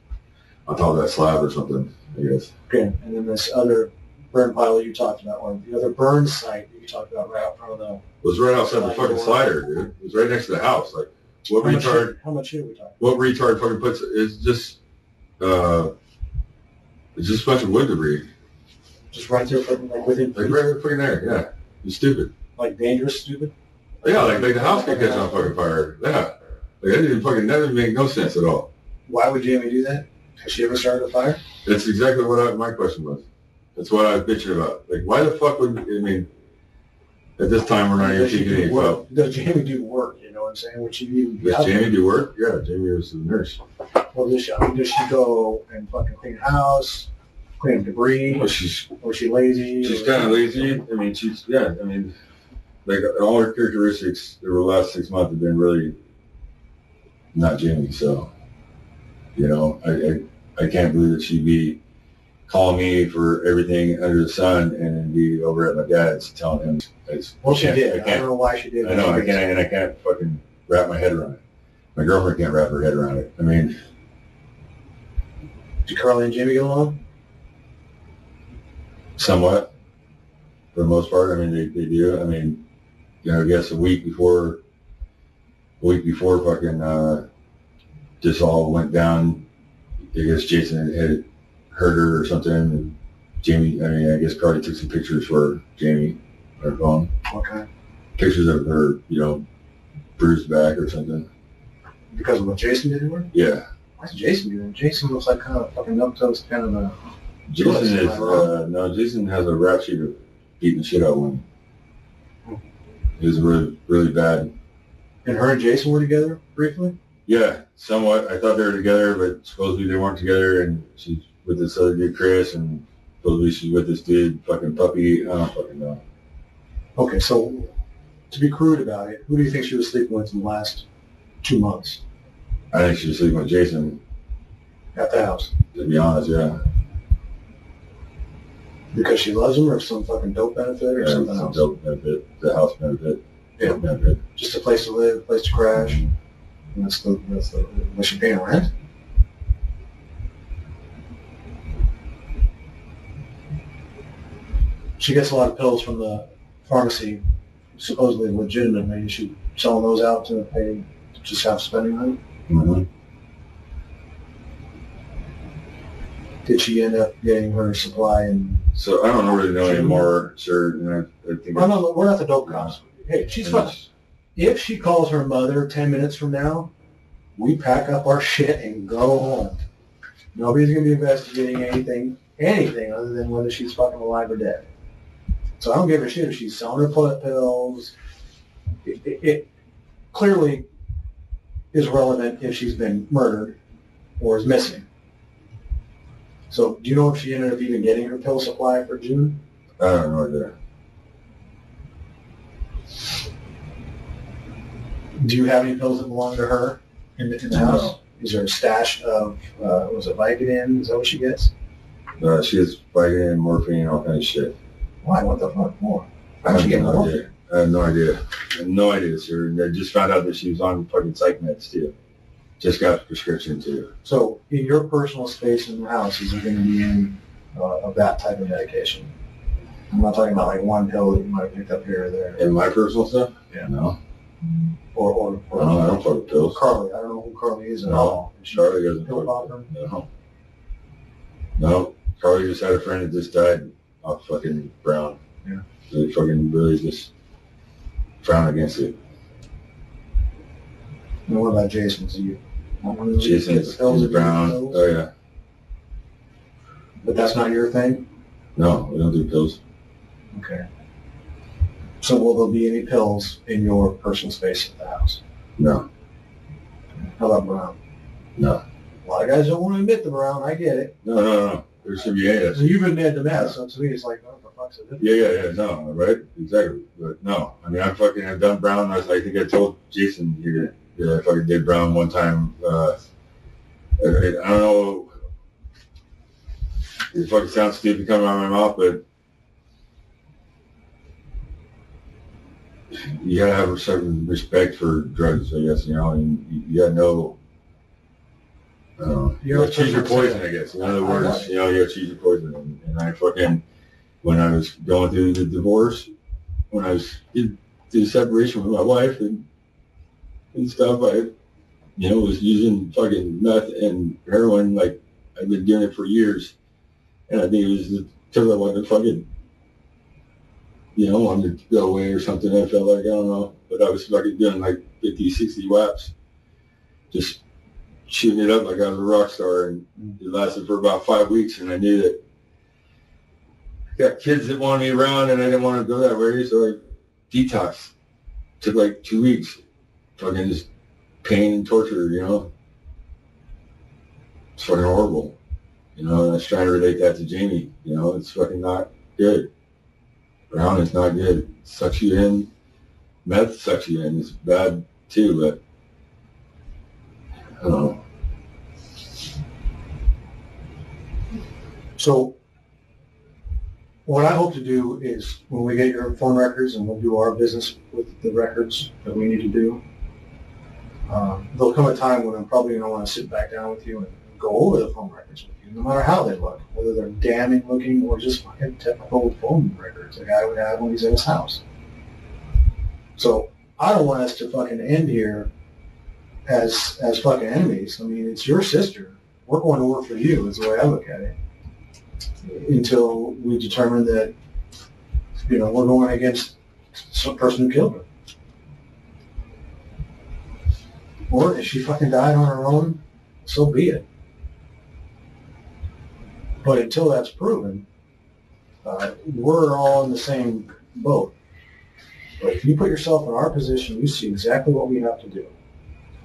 on top of that slab or something, I guess. Okay. And then this other burn pile that you talked about, or the other burn site that you talked about right out front of the... It was right outside the fucking slider, dude. It was right next to the house. Like, what retard? How much here are we talking? What retard fucking puts? It's just a bunch of wood debris. Just right there, like within... Like right fucking there. Yeah, you stupid. Like dangerous, stupid? Yeah, like the house could catch on fucking fire. Yeah, like that didn't make no sense at all. Why would Jamie do that? Has she ever started a fire? That's exactly what my question was. That's what I was bitching about. Like, why the fuck would, I mean, at this time, we're not even taking any help. Does Jamie do work, you know what I'm saying? Would she even be Does out Jamie there? do work? Yeah, Jamie was the nurse. Well, does she go and fucking clean the house, clean up debris, Well, she's or is she lazy? kind of lazy. I mean, like all her characteristics over the last 6 months have been really not Jamie. So, you know, I can't believe that she'd be calling me for everything under the sun and then be over at my dad's telling him. Well, she did. I I don't can't. know why she did. I know I can't, and I can't fucking wrap my head around it. My girlfriend can't wrap her head around it. I mean, Do Carly and Jamie get along? somewhat, for the most part. I mean, they do. I mean, you know, I guess a week before fucking this all went down, I guess Jason had hurt her or something, and Jamie, I mean, I guess Carly took some pictures for Jamie on her phone. Okay. Pictures of her, you know, bruised back or something. Because of what Jason did to her? Yeah. Why's Jason doing? Jason looks like kind of fucking nutcase, kind of a... Jason Jason has a rap sheet of beating the shit out of women. It was really, really bad. And her and Jason were together briefly? Yeah, somewhat. I thought they were together, but supposedly they weren't together, and she's with this other dude, Chris, and supposedly she's with this dude, fucking Puppy. I don't fucking know. Okay, so to be crude about it, who do you think she was sleeping with in the last 2 months I think she was sleeping with Jason, at the house? to be honest, yeah. Because she loves him, or some fucking dope benefit, or something Some else? dope benefit, the house benefit, Yeah. dope benefit. Just a place to live, a place to crash. And that's the was she paying rent? She gets a lot of pills from the pharmacy, supposedly legitimately. Is she selling those out to pay, to just have spending money? Mm-hmm. Did she end up getting her supply? And So I don't really know anymore, sir. And I think we're not the dope cops. Hey, she's fine. If she calls her mother 10 minutes from now, we pack up our shit and go home. Nobody's going to be investigating anything other than whether she's fucking alive or dead. So I don't give a shit if she's selling her pills. It clearly is relevant if she's been murdered or is missing. So do you know if she ended up even getting her pill supply for June? I don't know either. Do you have any pills that belong to her in the house? No. Is there a stash of, was it Vicodin? Is that what she gets? She has Vicodin, morphine, all kinds of shit. Why? What the fuck more? I Why would she get have no more? idea. I have no idea. I have no idea, sir. And I just found out that she was on fucking psych meds too. Just got a prescription too. So in your personal space in the house, is there going to be any of that type of medication? I'm not talking about like one pill that you might have picked up here or there. In my personal stuff? Yeah. No. Or No, I don't fuck with pills. Carly. I don't know who Carly is at No. all. Is she Charlie doesn't pill fuck popper? with No. No. Carly just had a friend that just died off fucking Brown. Yeah. They fucking really just frown against it. And what about Jason's? Do you want one of those? Jason's pills if you brown. get pills? Oh yeah. But that's not your thing? No, we don't do pills. Okay. So will there be any pills in your personal space at the house? No. How about brown? No. A lot of guys don't want to admit the brown. I get it. No. There should be any. So you've admitted the meth, so to me it's like, what the fuck's it? Yeah. No, right? Exactly. But no, I mean, I've done brown. I think I told Jason here that I fucking did brown one time. I don't know. It fucking sounds stupid coming out of my mouth, but you gotta have a certain respect for drugs, I guess, you know, and you gotta know, you gotta choose your poison, I guess. In other words, you know, you gotta choose your poison. And I fucking, when I was going through the divorce, when I was through the separation with my wife and stuff, I, you know, was using fucking meth and heroin, like I've been doing it for years. And I think it was until I wanted to fucking, you know, wanted to go away or something. I felt like, I don't know, but I was fucking doing like 50, 60 whaps, just shooting it up like I was a rock star. And it lasted for about 5 weeks. And I knew that I got kids that wanted me around and I didn't want to go that way. So I detoxed. Took like 2 weeks. Fucking just pain and torture, you know. It's fucking horrible. You know, and I was trying to relate that to Jamie. You know, it's fucking not good. Brown is not good. It sucks you in. Meth sucks you in. It's bad too, but I don't know. So what I hope to do is when we get your phone records and we'll do our business with the records that we need to do, there'll come a time when I'm probably going to want to sit back down with you and go over the phone records with you, no matter how they look, whether they're damning looking or just fucking typical phone records a guy would have when he's in his house. So I don't want us to fucking end here as fucking enemies. I mean, it's your sister. We're going to work for you is the way I look at it. Until we determine that, you know, we're going against some person who killed her. Or if she fucking died on her own, so be it. But until that's proven, we're all in the same boat. But if you put yourself in our position, you see exactly what we have to do.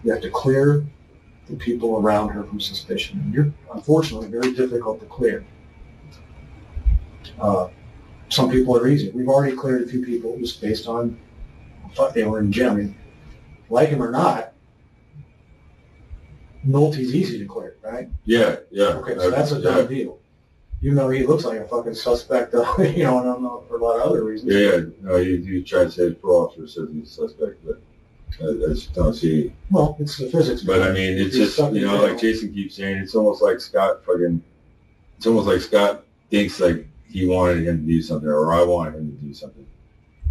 You have to clear the people around her from suspicion. And you're, unfortunately, very difficult to clear. Some people are easy. We've already cleared a few people just based on, fuck, they were in gym. I mean, like him or not, Nolte's easy to clear, right? Yeah. Okay, so that's a done deal. Even though he looks like a fucking suspect, though, you know, and I don't know for a lot of other reasons. Yeah. No, you try to say the parole officer says he's a suspect, but I just don't see. Well, it's the physics. But I mean, it's just, you know, like Jason keeps saying, it's almost like Scott thinks like he wanted him to do something, or I wanted him to do something.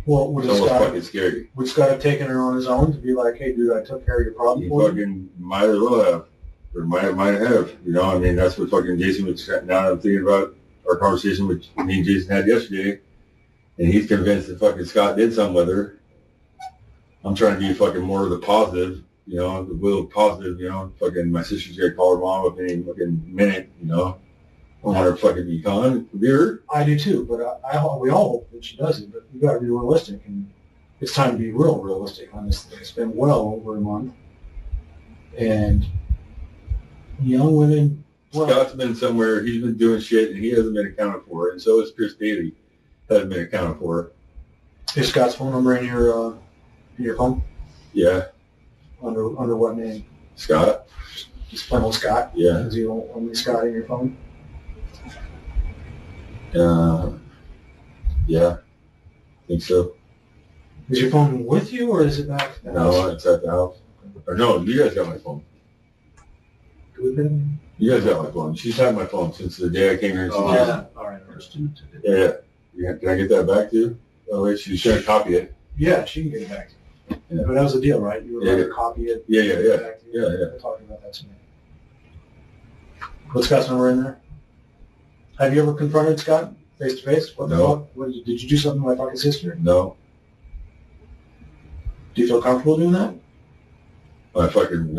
Well, it's almost fucking scary. Would Scott have taken it on his own to be like, hey, dude, I took care of your problem He for you? fucking might as well have, or might have. You know, I mean, that's what fucking Jason was. Now I'm thinking about our conversation which me and Jason had yesterday, and he's convinced that fucking Scott did something with her. I'm trying to be fucking more of the positive, you know, the will positive, you know. Fucking my sister's gonna call her mom up any fucking minute, you know. I want her to fucking be gone. Be her. I do too, but we all hope that she doesn't. But you got to be realistic, and it's time to be realistic on this thing. It's been well over a month, and young women. Well, Scott's been somewhere. He's been doing shit, and he hasn't been accounted for. And so is Chris Daly. Hasn't been accounted for. Is Scott's phone number in your phone? Yeah. Under what name? Scott. Just plain old Scott. Yeah. Is he only Scott in your phone? Yeah, I think so. Is your phone with you, or is it back at the house? No, it's at the house. Or no, you guys got my phone. Do we been? You guys got my phone. She's had my phone since the day I came here. Oh, yeah. All right. Yeah. Can I get that back to you? Oh, wait, she's trying to copy it. Yeah, she can get it back to you. Yeah. But that was the deal, right? You were going to copy it. Yeah. Back to you. Yeah. We're talking about that tonight. Put Scott's number in there. Have you ever confronted Scott face to face? What the No. fuck? Did you do something like fuck his sister? No. Do you feel comfortable doing that? I fucking,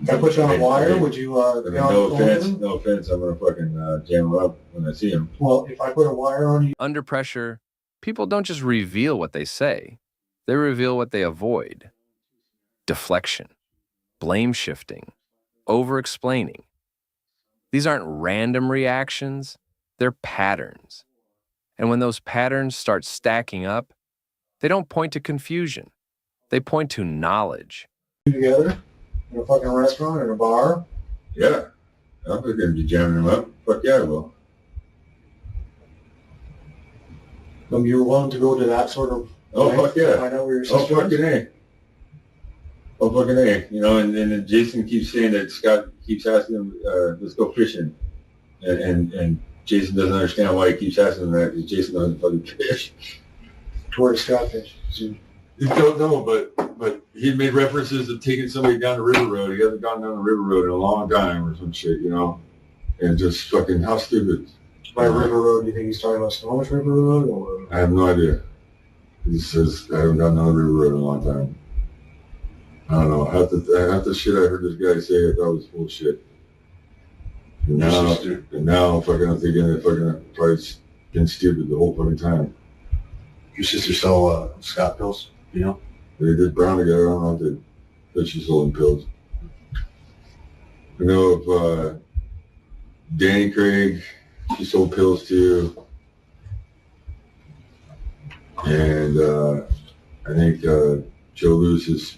If I put you on a wire, would you, I mean, no offense, I'm gonna fucking jam him up when I see him. Well, if I put a wire on you, Under pressure, people don't just reveal what they say, they reveal what they avoid. Deflection, blame shifting, over explaining. These aren't random reactions, they're patterns. And when those patterns start stacking up, they don't point to confusion, they point to knowledge. together in a fucking restaurant or a bar, Yeah, I'm gonna be jamming him up. Fuck yeah, I will. you're willing to go to that sort of Oh, length fuck to yeah. find out where your Oh, sister fucking is? A. Oh, fucking A. You know, and then Jason keeps saying that Scott keeps asking him, let's go fishing. And Jason doesn't understand why he keeps asking him that, because Jason doesn't fucking fish. Where does Scott fish? You don't know, but he made references to taking somebody down the river road. He hasn't gone down the river road in a long time or some shit, you know? And just fucking, how stupid. By River Road, do you think he's talking about Snohomish River Road? Or? I have no idea. He says, I haven't gone down the river road in a long time. I don't know. Half the shit I heard this guy say, I thought was bullshit. And now fucking I'm thinking that fucking probably been stupid the whole fucking time. Your sister sell Scott pills, you know? They did brown together. I don't know if they, but she's holding pills. I know of Danny Craig, she sold pills too. And I think Joe Lewis's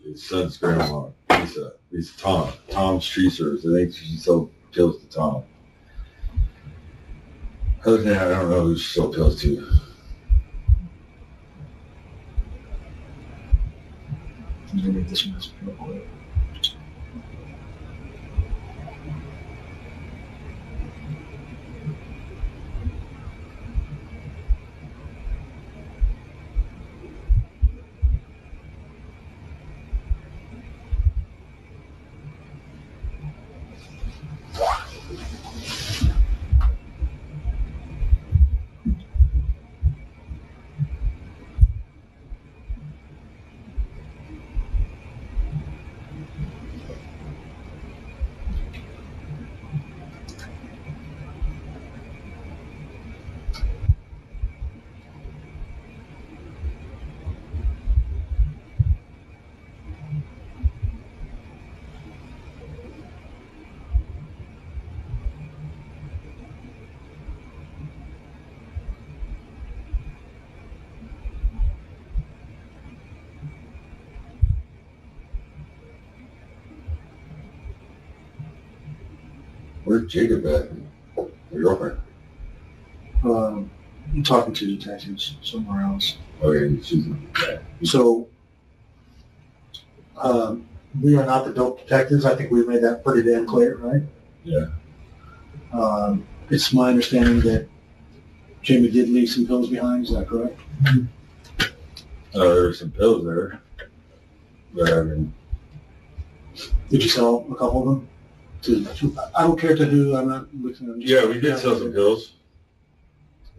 his son's grandma, Lisa Tom's Tree Service. I think she sold pills to Tom. Other than that, I don't know who she sold pills to. I'm gonna read this message real quick. Where's Jacob at? Your girlfriend? I'm talking to detectives somewhere else. Okay, she's So, we are not the dope detectives. I think we made that pretty damn clear, right? yeah. It's my understanding that Jamie did leave some pills behind. Is that correct? There were some pills there, but I mean, Did you sell a couple of them? I don't care to who. I'm not looking. I'm just yeah, we did sell some pills,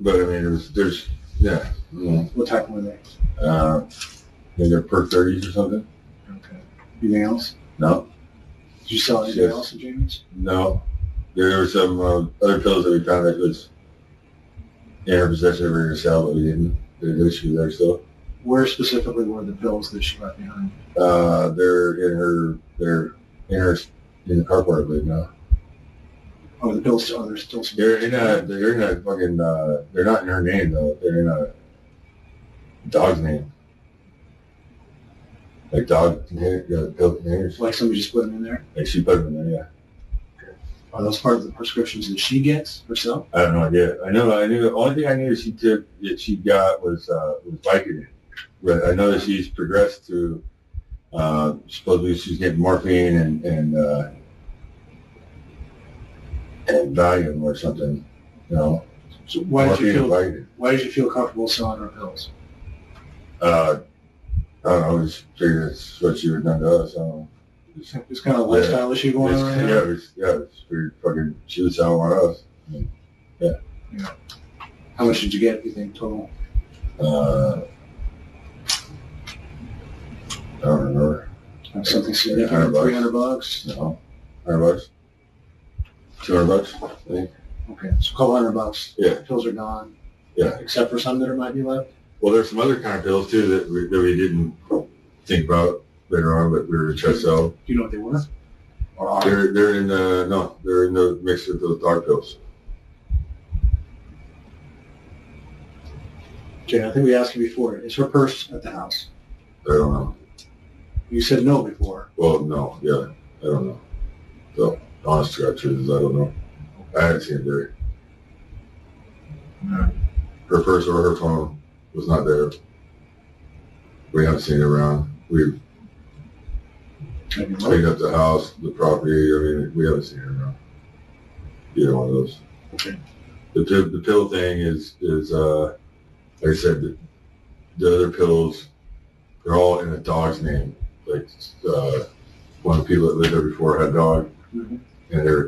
but I mean, there's yeah. What type were they? I think they're per 30s or something. Okay. Anything else? No, Did you sell anything Yes. else at Jamie's? no. There were some other pills that we found that was in her possession we were going to sell, but we didn't. She was there still. Where specifically were the pills that she left behind? They're in the carport, I believe now. Oh, the pills are there still some? They're in a fucking. They're not in her name though. They're in a dog's name. Like dog container, pill containers. Like somebody just put them in there? Like she put them in there, yeah. Are those part of the prescriptions that she gets herself? I have no idea. I knew. The only thing I knew she took that she got was Vicodin. But I know that she's progressed through. Supposedly she's getting morphine and Valium or something. You know. So why did you morphine feel? Why did you feel comfortable selling her pills? and Vicodin. I don't know. I just figured that's what she would done to us. I don't know. It's kind of a lifestyle issue going on right now. It's weird. Fucking, she was selling one of us. How much did you get? You think total? I don't remember. Something significant, $300? No. $100? $200, I think. Okay, so a couple $100. Yeah. Pills are gone. Yeah. Except for some that might be left? Well, there's some other kind of pills too that we didn't think about later on, but we were trying to sell. Do you know what they were? Or are? They're in the mix with those dark pills. Okay, I think we asked you before. Is her purse at the house? I don't know. You said no before. Well, no, yeah, I don't know. So, honest to God, truth is, I don't know. I haven't seen it there. Her purse or her phone was not there. We haven't seen it around. We've cleaned up the house, the property. I mean, we haven't seen it around. Either one of those. Okay. The pill thing is like I said, the other pills, they're all in a dog's name. Like one of the people that lived there before had a dog, and they're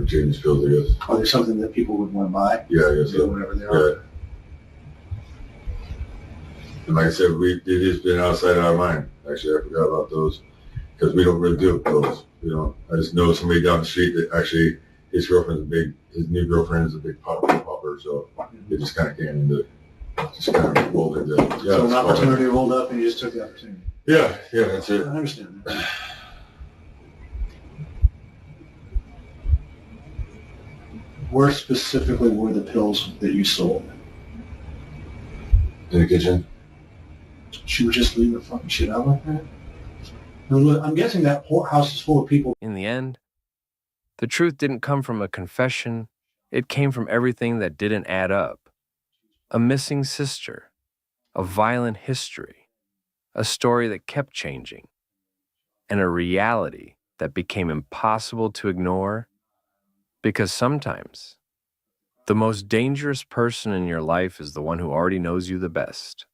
James pills, I guess. Are there something that people would want to buy? Yeah, I guess so. Whatever they are. Yeah. And like I said, it has been outside our mind. Actually, I forgot about those because we don't really deal with pills. You know, I just know somebody down the street that actually his new girlfriend is a big popper, so it just kind of came into, just kind of rolled into. Yeah, So an opportunity rolled up and you just took the opportunity. Yeah, that's it. I understand that. Where specifically were the pills that you sold? In the kitchen. She would just leave the fucking shit out like that? I'm guessing that house is full of people. In the end, the truth didn't come from a confession. It came from everything that didn't add up. A missing sister, a violent history, a story that kept changing, and a reality that became impossible to ignore because sometimes the most dangerous person in your life is the one who already knows you the best.